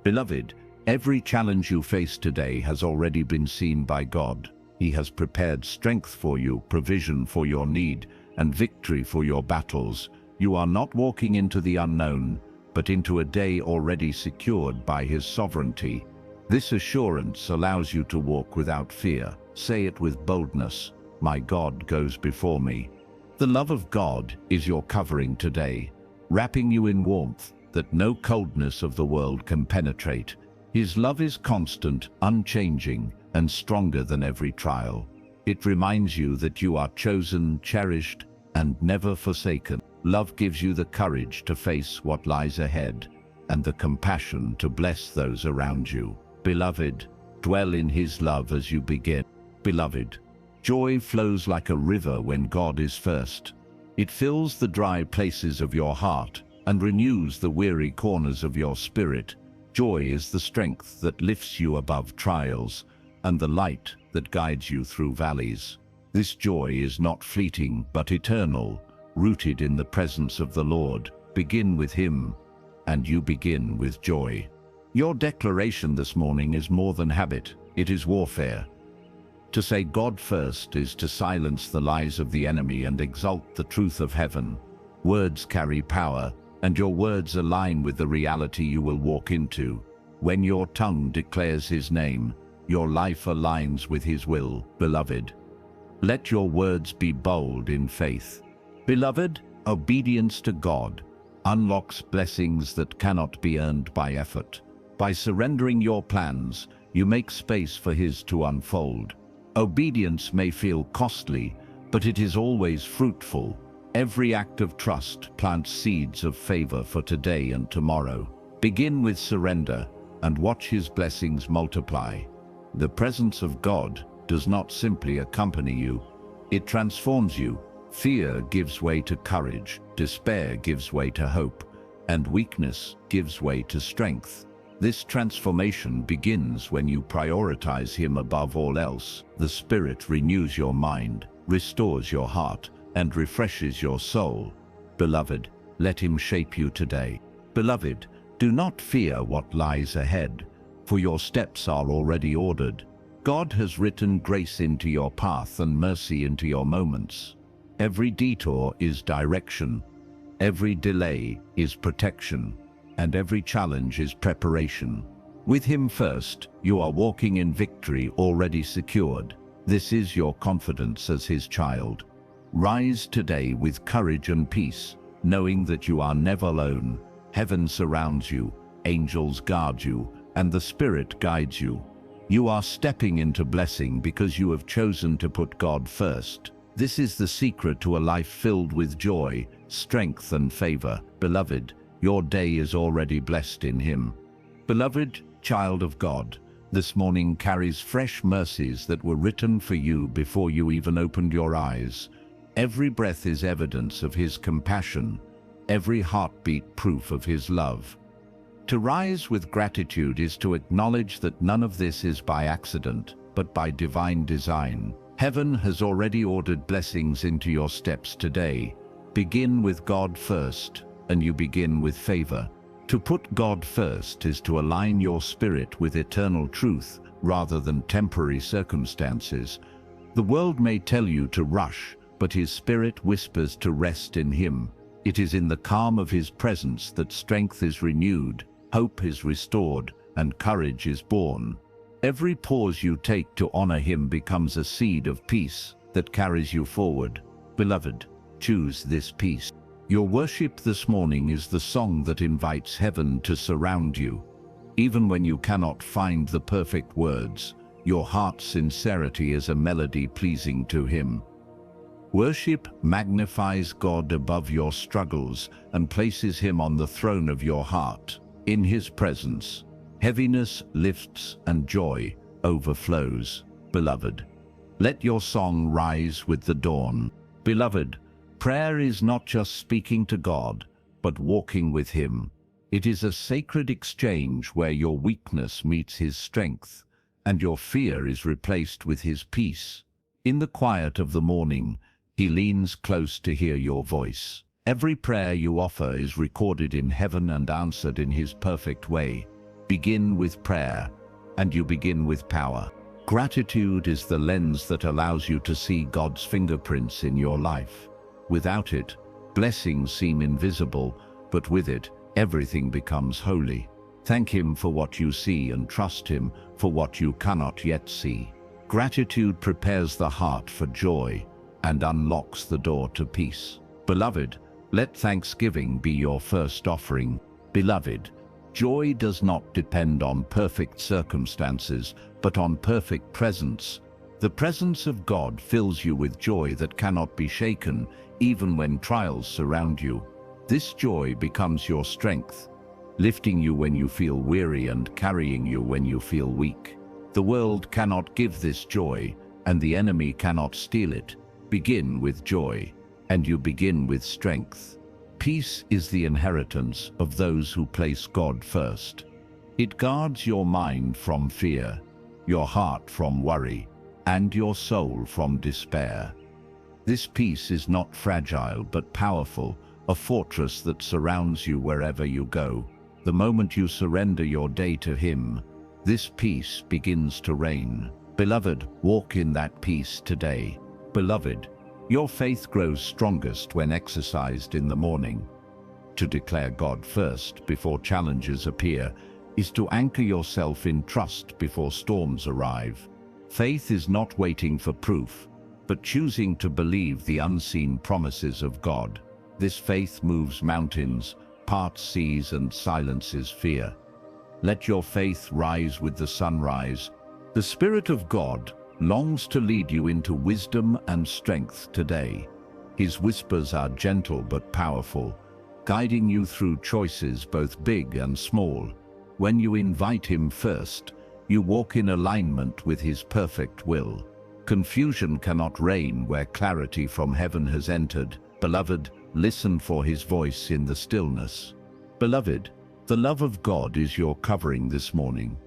Beloved, every challenge you face today has already been seen by God. He has prepared strength for you, provision for your need, and victory for your battles. You are not walking into the unknown, but into a day already secured by His sovereignty. This assurance allows you to walk without fear. Say it with boldness, "My God goes before me." The love of God is your covering today, wrapping you in warmth that no coldness of the world can penetrate. His love is constant, unchanging, and stronger than every trial. It reminds you that you are chosen, cherished, and never forsaken. Love gives you the courage to face what lies ahead, and the compassion to bless those around you. Beloved, dwell in His love as you begin. Beloved, joy flows like a river when God is first. It fills the dry places of your heart and renews the weary corners of your spirit. Joy is the strength that lifts you above trials and the light that guides you through valleys. This joy is not fleeting but eternal, rooted in the presence of the Lord. Begin with Him, and you begin with joy. Your declaration this morning is more than habit, it is warfare. To say God first is to silence the lies of the enemy and exalt the truth of heaven. Words carry power, and your words align with the reality you will walk into. When your tongue declares His name, your life aligns with His will. Beloved, let your words be bold in faith. Beloved, obedience to God unlocks blessings that cannot be earned by effort. By surrendering your plans, you make space for His to unfold. Obedience may feel costly, but it is always fruitful. Every act of trust plants seeds of favor for today and tomorrow. Begin with surrender and watch His blessings multiply. The presence of God does not simply accompany you, it transforms you. Fear gives way to courage, despair gives way to hope, and weakness gives way to strength. This transformation begins when you prioritize Him above all else. The Spirit renews your mind, restores your heart, and refreshes your soul. Beloved, let Him shape you today. Beloved, do not fear what lies ahead, for your steps are already ordered. God has written grace into your path and mercy into your moments. Every detour is direction, every delay is protection, and every challenge is preparation. With Him first, you are walking in victory already secured. This is your confidence as His child. Rise today with courage and peace, knowing that you are never alone. Heaven surrounds you, angels guard you, and the Spirit guides you. You are stepping into blessing because you have chosen to put God first. This is the secret to a life filled with joy, strength, and favor. Beloved, your day is already blessed in Him. Beloved child of God, this morning carries fresh mercies that were written for you before you even opened your eyes. Every breath is evidence of His compassion, every heartbeat proof of His love. To rise with gratitude is to acknowledge that none of this is by accident, but by divine design. Heaven has already ordered blessings into your steps today. Begin with God first, and you begin with favor. To put God first is to align your spirit with eternal truth rather than temporary circumstances. The world may tell you to rush, but His Spirit whispers to rest in Him. It is in the calm of His presence that strength is renewed, hope is restored, and courage is born. Every pause you take to honor Him becomes a seed of peace that carries you forward. Beloved, choose this peace. Your worship this morning is the song that invites heaven to surround you. Even when you cannot find the perfect words, your heart's sincerity is a melody pleasing to Him. Worship magnifies God above your struggles and places Him on the throne of your heart. In His presence, heaviness lifts and joy overflows. Beloved, let your song rise with the dawn. Beloved, prayer is not just speaking to God, but walking with Him. It is a sacred exchange where your weakness meets His strength, and your fear is replaced with His peace. In the quiet of the morning, He leans close to hear your voice. Every prayer you offer is recorded in heaven and answered in His perfect way. Begin with prayer, and you begin with power. Gratitude is the lens that allows you to see God's fingerprints in your life. Without it, blessings seem invisible, but with it, everything becomes holy. Thank Him for what you see and trust Him for what you cannot yet see. Gratitude prepares the heart for joy and unlocks the door to peace. Beloved, let thanksgiving be your first offering. Beloved, joy does not depend on perfect circumstances, but on perfect presence. The presence of God fills you with joy that cannot be shaken, even when trials surround you. This joy becomes your strength, lifting you when you feel weary and carrying you when you feel weak. The world cannot give this joy, and the enemy cannot steal it. Begin with joy, and you begin with strength. Peace is the inheritance of those who place God first. It guards your mind from fear, your heart from worry, and your soul from despair. This peace is not fragile but powerful, a fortress that surrounds you wherever you go. The moment you surrender your day to Him, this peace begins to reign. Beloved, walk in that peace today. Beloved, your faith grows strongest when exercised in the morning. To declare God first before challenges appear is to anchor yourself in trust before storms arrive. Faith is not waiting for proof, but choosing to believe the unseen promises of God. This faith moves mountains, parts seas, and silences fear. Let your faith rise with the sunrise. The Spirit of God longs to lead you into wisdom and strength today. His whispers are gentle but powerful, guiding you through choices both big and small. When you invite Him first, you walk in alignment with His perfect will. Confusion cannot reign where clarity from heaven has entered. Beloved, listen for His voice in the stillness. Beloved, the love of God is your covering this morning.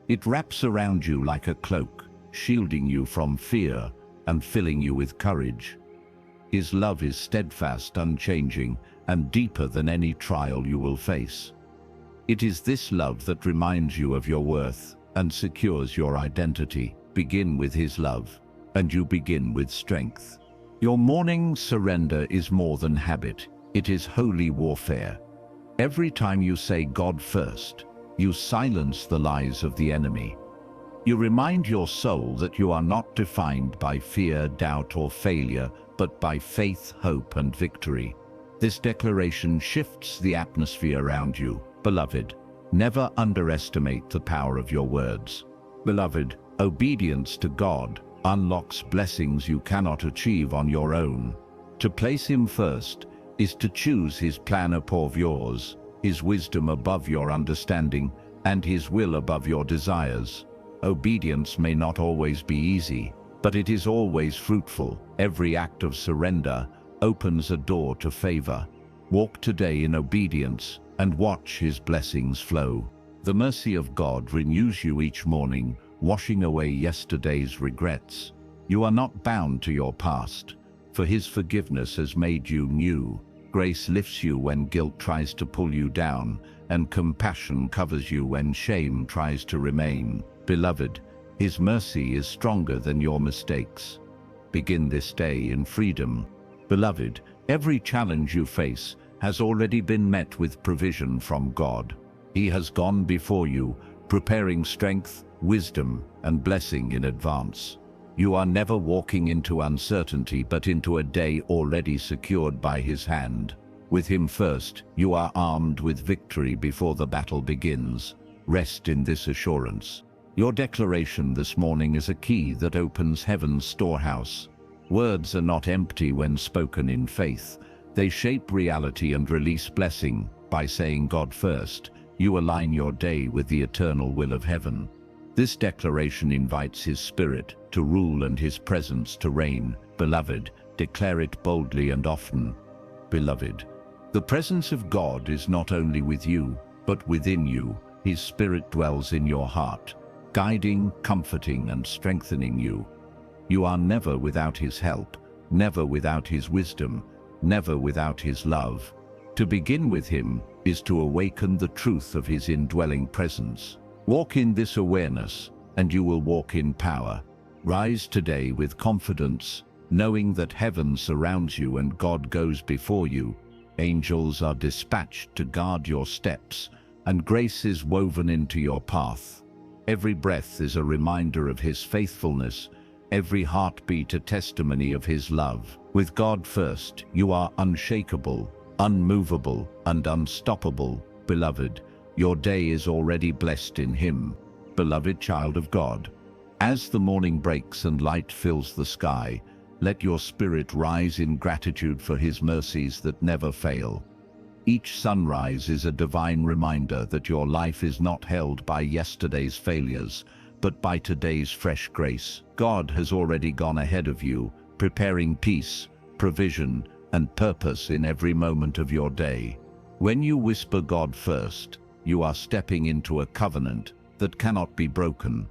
It wraps around you like a cloak, shielding you from fear and filling you with courage. His love is steadfast, unchanging, and deeper than any trial you will face. It is this love that reminds you of your worth and secures your identity. Begin with His love, and you begin with strength. Your morning surrender is more than habit. It is holy warfare. Every time you say God first, you silence the lies of the enemy. You remind your soul that you are not defined by fear, doubt, or failure, but by faith, hope, and victory. This declaration shifts the atmosphere around you. Beloved, never underestimate the power of your words. Beloved, obedience to God unlocks blessings you cannot achieve on your own. To place Him first is to choose His plan above yours, His wisdom above your understanding, and His will above your desires. Obedience may not always be easy, but it is always fruitful. Every act of surrender opens a door to favor. Walk today in obedience and watch His blessings flow. The mercy of God renews you each morning, washing away yesterday's regrets. You are not bound to your past, for His forgiveness has made you new. Grace lifts you when guilt tries to pull you down, and compassion covers you when shame tries to remain. Beloved, His mercy is stronger than your mistakes. Begin this day in freedom. Beloved, every challenge you face has already been met with provision from God. He has gone before you, preparing strength, wisdom, and blessing in advance. You are never walking into uncertainty, but into a day already secured by His hand. With Him first, you are armed with victory before the battle begins. Rest in this assurance. Your declaration this morning is a key that opens heaven's storehouse. Words are not empty when spoken in faith. They shape reality and release blessing. By saying God first, you align your day with the eternal will of heaven. This declaration invites His Spirit to rule and His presence to reign. Beloved, declare it boldly and often. Beloved, the presence of God is not only with you, but within you. His Spirit dwells in your heart, guiding, comforting, and strengthening you. You are never without His help, never without His wisdom, never without His love. To begin with Him is to awaken the truth of His indwelling presence. Walk in this awareness, and you will walk in power. Rise today with confidence, knowing that heaven surrounds you and God goes before you. Angels are dispatched to guard your steps, and grace is woven into your path. Every breath is a reminder of His faithfulness, every heartbeat a testimony of His love. With God first, you are unshakable, unmovable, and unstoppable. Beloved, your day is already blessed in Him. Beloved child of God, as the morning breaks and light fills the sky, let your spirit rise in gratitude for His mercies that never fail. Each sunrise is a divine reminder that your life is not held by yesterday's failures, but by today's fresh grace. God has already gone ahead of you, preparing peace, provision, and purpose in every moment of your day. When you whisper God first, you are stepping into a covenant that cannot be broken.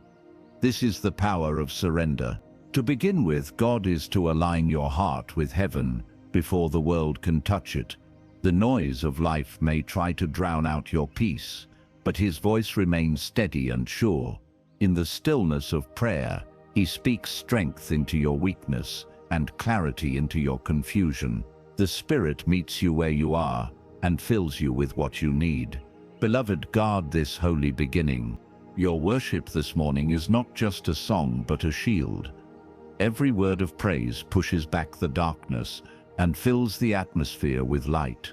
This is the power of surrender. To begin with, God is to align your heart with heaven before the world can touch it. The noise of life may try to drown out your peace, but His voice remains steady and sure. In the stillness of prayer, He speaks strength into your weakness and clarity into your confusion. The Spirit meets you where you are and fills you with what you need. Beloved, guard this holy beginning. Your worship this morning is not just a song but a shield. Every word of praise pushes back the darkness and fills the atmosphere with light.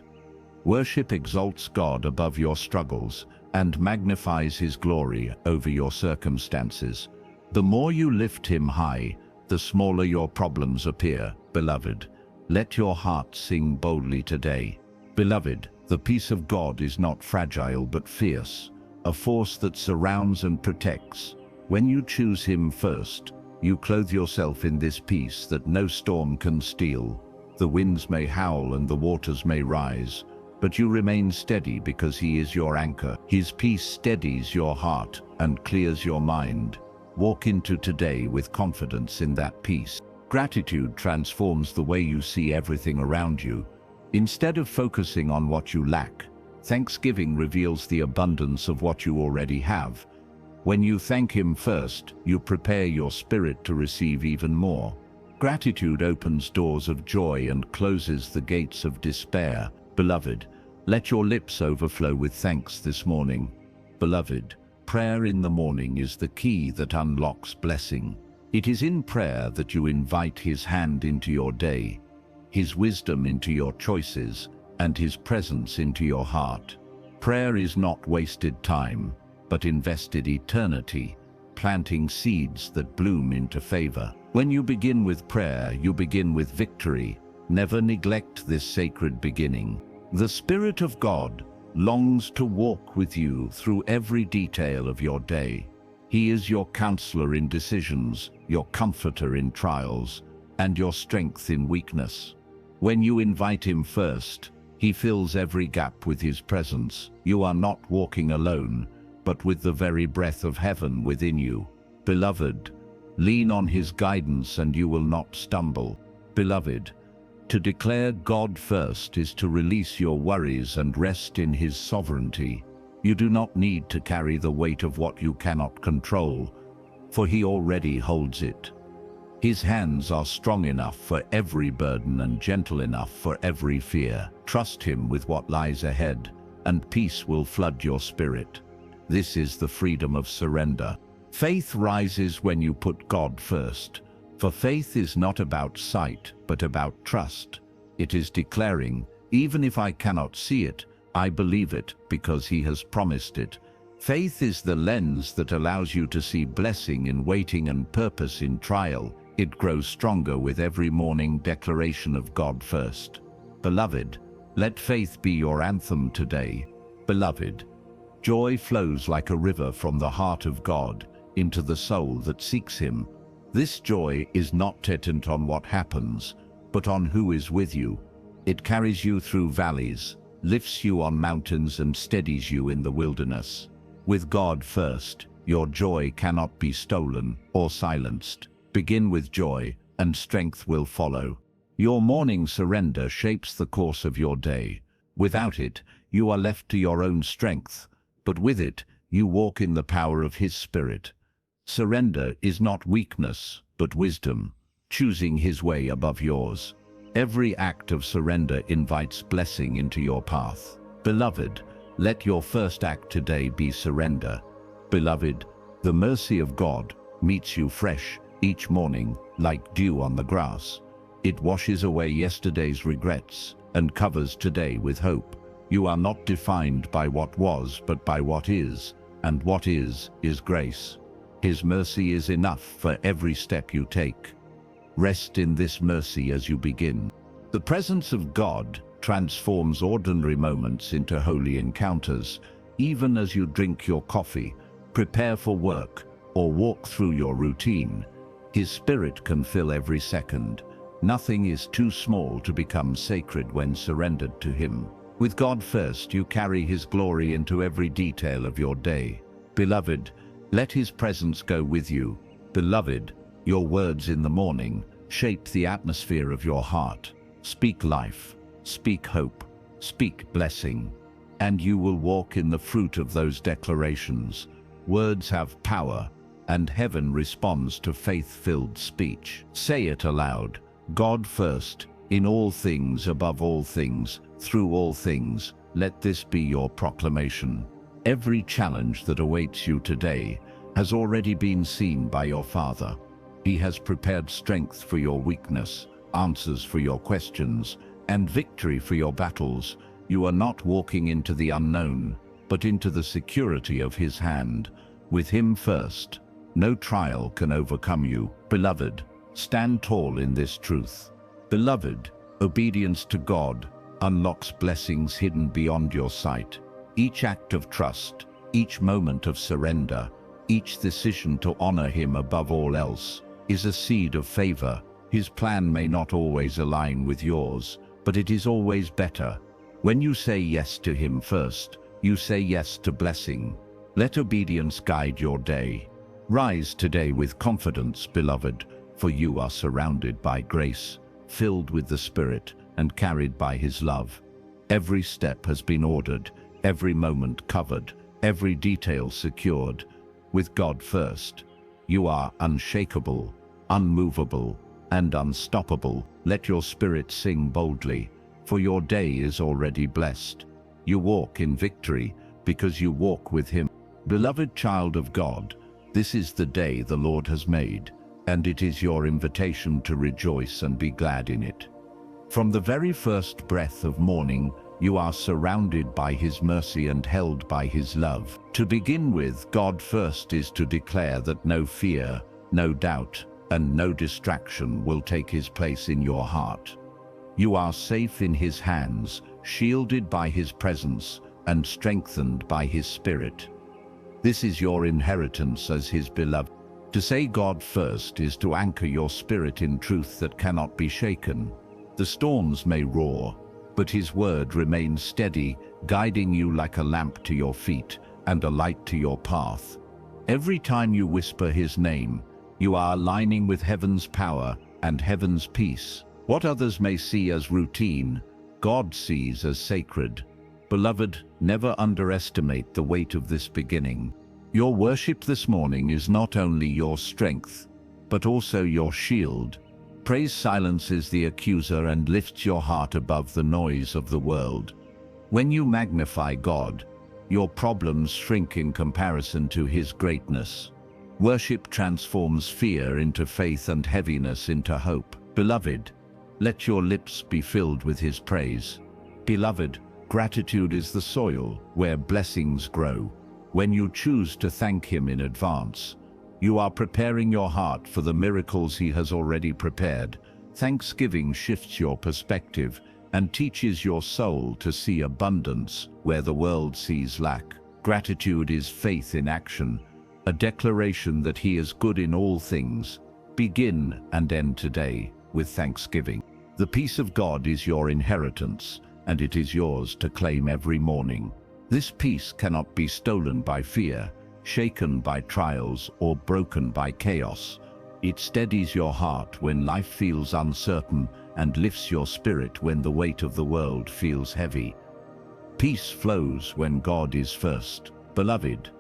Worship exalts God above your struggles and magnifies His glory over your circumstances. The more you lift Him high, the smaller your problems appear. Beloved, let your heart sing boldly today. Beloved, the peace of God is not fragile but fierce, a force that surrounds and protects. When you choose Him first, you clothe yourself in this peace that no storm can steal. The winds may howl and the waters may rise, but you remain steady because He is your anchor. His peace steadies your heart and clears your mind. Walk into today with confidence in that peace. Gratitude transforms the way you see everything around you. Instead of focusing on what you lack, thanksgiving reveals the abundance of what you already have. When you thank Him first, you prepare your spirit to receive even more. Gratitude opens doors of joy and closes the gates of despair. Beloved, let your lips overflow with thanks this morning. Beloved, prayer in the morning is the key that unlocks blessing. It is in prayer that you invite His hand into your day, His wisdom into your choices, and His presence into your heart. Prayer is not wasted time, but invested eternity. planting seeds that bloom into favor. When you begin with prayer, you begin with victory. Never neglect this sacred beginning. The Spirit of God longs to walk with you through every detail of your day. He is your counselor in decisions, your comforter in trials, and your strength in weakness. When you invite him first, he fills every gap with his presence. You are not walking alone, but with the very breath of heaven within you. Beloved, lean on his guidance and you will not stumble. Beloved, to declare God first is to release your worries and rest in his sovereignty. You do not need to carry the weight of what you cannot control, for he already holds it. His hands are strong enough for every burden and gentle enough for every fear. Trust him with what lies ahead, and peace will flood your spirit. This is the freedom of surrender. Faith rises when you put God first, for faith is not about sight, but about trust. It is declaring, even if I cannot see it, I believe it because he has promised it. Faith is the lens that allows you to see blessing in waiting and purpose in trial. It grows stronger with every morning declaration of God first. Beloved, let faith be your anthem today. Beloved, joy flows like a river from the heart of God into the soul that seeks him. This joy is not dependent on what happens, but on who is with you. It carries you through valleys, lifts you on mountains, and steadies you in the wilderness. With God first, your joy cannot be stolen or silenced. Begin with joy, and strength will follow. Your morning surrender shapes the course of your day. Without it, you are left to your own strength, but with it, you walk in the power of his Spirit. Surrender is not weakness, but wisdom, choosing his way above yours. Every act of surrender invites blessing into your path. Beloved, let your first act today be surrender. Beloved, the mercy of God meets you fresh each morning like dew on the grass. It washes away yesterday's regrets and covers today with hope. You are not defined by what was, but by what is, and what is grace. His mercy is enough for every step you take. Rest in this mercy as you begin. The presence of God transforms ordinary moments into holy encounters. Even as you drink your coffee, prepare for work, or walk through your routine, his Spirit can fill every second. Nothing is too small to become sacred when surrendered to him. With God first, you carry his glory into every detail of your day. Beloved, let his presence go with you. Beloved, your words in the morning shape the atmosphere of your heart. Speak life, speak hope, speak blessing, and you will walk in the fruit of those declarations. Words have power, and heaven responds to faith-filled speech. Say it aloud. God first, in all things, above all things, through all things. Let this be your proclamation. Every challenge that awaits you today has already been seen by your Father. He has prepared strength for your weakness, answers for your questions, and victory for your battles. You are not walking into the unknown, but into the security of his hand. With him first, no trial can overcome you. Beloved, stand tall in this truth. Beloved, obedience to God unlocks blessings hidden beyond your sight. Each act of trust, each moment of surrender, each decision to honor him above all else is a seed of favor. His plan may not always align with yours, but it is always better. When you say yes to him first, you say yes to blessing. Let obedience guide your day. Rise today with confidence, beloved, for you are surrounded by grace, filled with the Spirit, and carried by his love. Every step has been ordered, every moment covered, every detail secured. With God first, you are unshakable, unmovable, and unstoppable. Let your spirit sing boldly, for your day is already blessed. You walk in victory because you walk with him. Beloved child of God, this is the day the Lord has made, and it is your invitation to rejoice and be glad in it. From the very first breath of morning You are surrounded by His mercy and held by His love. To begin with, God first is to declare that no fear, no doubt, and no distraction will take His place in your heart. You are safe in His hands, shielded by His presence, and strengthened by His Spirit. This is your inheritance as His beloved. To say God first is to anchor your spirit in truth that cannot be shaken. The storms may roar, but His word remains steady, guiding you like a lamp to your feet and a light to your path. Every time you whisper His name, you are aligning with heaven's power and heaven's peace. What others may see as routine, God sees as sacred. Beloved, never underestimate the weight of this beginning. Your worship this morning is not only your strength, but also your shield. Praise silences the accuser and lifts your heart above the noise of the world. When you magnify God, your problems shrink in comparison to His greatness. Worship transforms fear into faith and heaviness into hope. Beloved, let your lips be filled with His praise. Beloved, gratitude is the soil where blessings grow. When you choose to thank Him in advance, you are preparing your heart for the miracles He has already prepared. Thanksgiving shifts your perspective and teaches your soul to see abundance where the world sees lack. Gratitude is faith in action, a declaration that He is good in all things. Begin and end today with thanksgiving. The peace of God is your inheritance, and it is yours to claim every morning. This peace cannot be stolen by fear, shaken by trials, or broken by chaos. It steadies your heart when life feels uncertain and lifts your spirit when the weight of the world feels heavy. Peace flows when God is first. Beloved,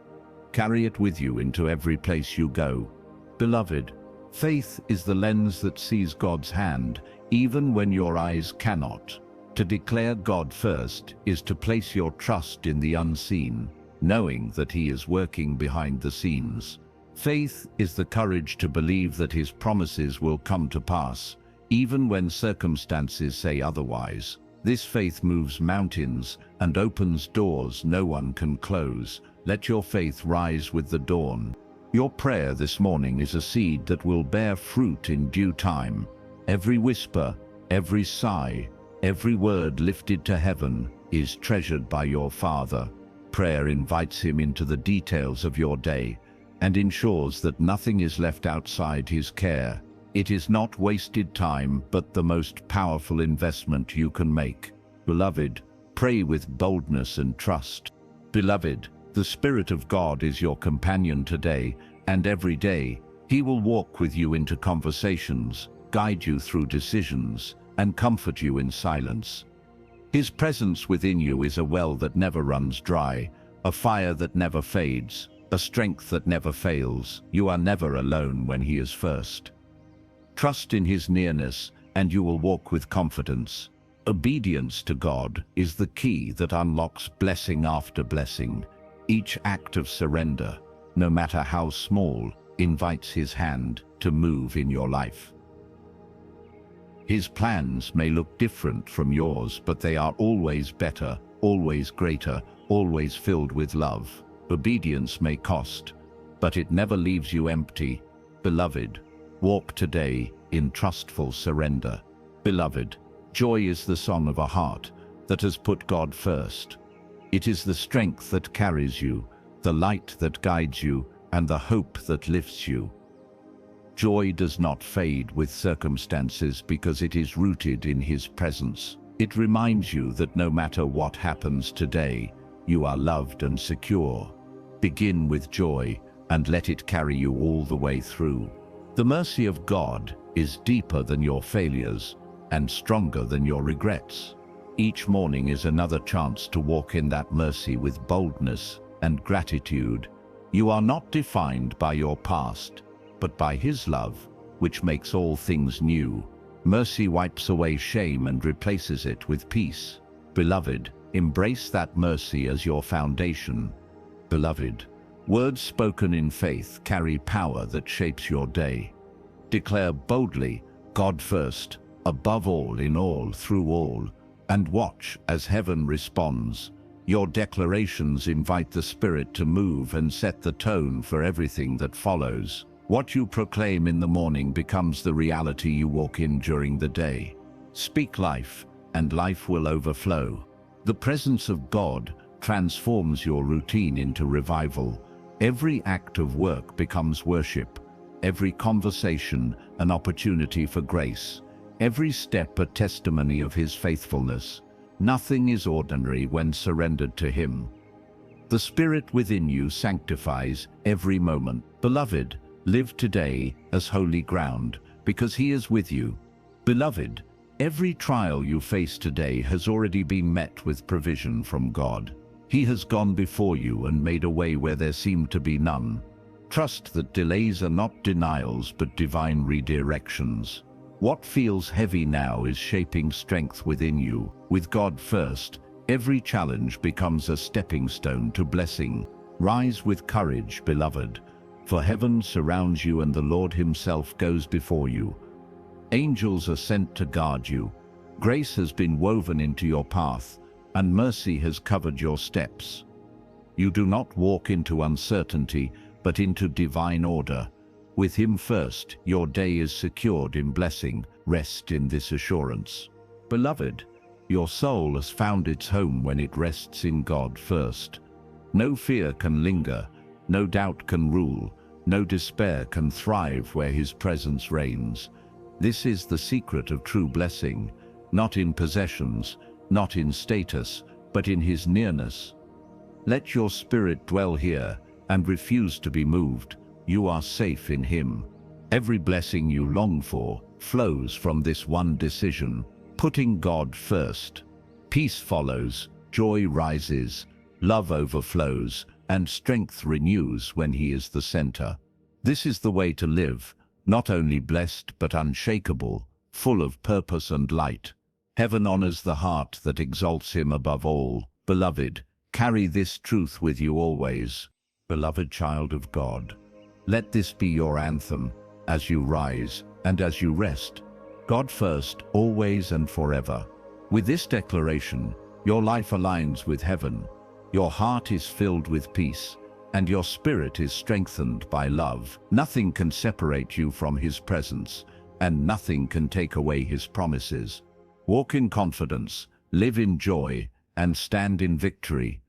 carry it with you into every place you go. Beloved, faith is the lens that sees God's hand, even when your eyes cannot. To declare God first is to place your trust in the unseen, knowing that He is working behind the scenes. Faith is the courage to believe that His promises will come to pass, even when circumstances say otherwise. This faith moves mountains and opens doors no one can close. Let your faith rise with the dawn. Your prayer this morning is a seed that will bear fruit in due time. Every whisper, every sigh, every word lifted to heaven is treasured by your Father. Prayer invites Him into the details of your day and ensures that nothing is left outside His care. It is not wasted time, but the most powerful investment you can make. Beloved, pray with boldness and trust. Beloved, the Spirit of God is your companion today and every day. He will walk with you into conversations, guide you through decisions, and comfort you in silence. His presence within you is a well that never runs dry, a fire that never fades, a strength that never fails. You are never alone when He is first. Trust in His nearness, and you will walk with confidence. Obedience to God is the key that unlocks blessing after blessing. Each act of surrender, no matter how small, invites His hand to move in your life. His plans may look different from yours, but they are always better, always greater, always filled with love. Obedience may cost, but it never leaves you empty. Beloved, walk today in trustful surrender. Beloved, joy is the song of a heart that has put God first. It is the strength that carries you, the light that guides you, and the hope that lifts you. Joy does not fade with circumstances because it is rooted in His presence. It reminds you that no matter what happens today, you are loved and secure. Begin with joy and let it carry you all the way through. The mercy of God is deeper than your failures and stronger than your regrets. Each morning is another chance to walk in that mercy with boldness and gratitude. You are not defined by your past, but by His love, which makes all things new. Mercy wipes away shame and replaces it with peace. Beloved, embrace that mercy as your foundation. Beloved, words spoken in faith carry power that shapes your day. Declare boldly, God first, above all, in all, through all, and watch as heaven responds. Your declarations invite the Spirit to move and set the tone for everything that follows. What you proclaim in the morning becomes the reality you walk in during the day. Speak life, and life will overflow. The presence of God transforms your routine into revival. Every act of work becomes worship. Every conversation an opportunity for grace. Every step a testimony of His faithfulness. Nothing is ordinary when surrendered to Him. The Spirit within you sanctifies every moment. Beloved, live today as holy ground, because He is with you. Beloved, every trial you face today has already been met with provision from God. He has gone before you and made a way where there seemed to be none. Trust that delays are not denials but divine redirections. What feels heavy now is shaping strength within you. With God first, every challenge becomes a stepping stone to blessing. Rise with courage, beloved, for heaven surrounds you and the Lord Himself goes before you. Angels are sent to guard you. Grace has been woven into your path, and mercy has covered your steps. You do not walk into uncertainty, but into divine order. With Him first, your day is secured in blessing. Rest in this assurance. Beloved, your soul has found its home when it rests in God first. No fear can linger, no doubt can rule, no despair can thrive where His presence reigns. This is the secret of true blessing, not in possessions, not in status, but in His nearness. Let your spirit dwell here and refuse to be moved. You are safe in Him. Every blessing you long for flows from this one decision, putting God first. Peace follows, joy rises, love overflows, and strength renews when He is the center. This is the way to live, not only blessed but unshakable, full of purpose and light. Heaven honors the heart that exalts Him above all. Beloved, carry this truth with you always. Beloved child of God, let this be your anthem as you rise and as you rest. God first, always and forever. With this declaration, your life aligns with heaven. Your heart is filled with peace, and your spirit is strengthened by love. Nothing can separate you from His presence, and nothing can take away His promises. Walk in confidence, live in joy, and stand in victory.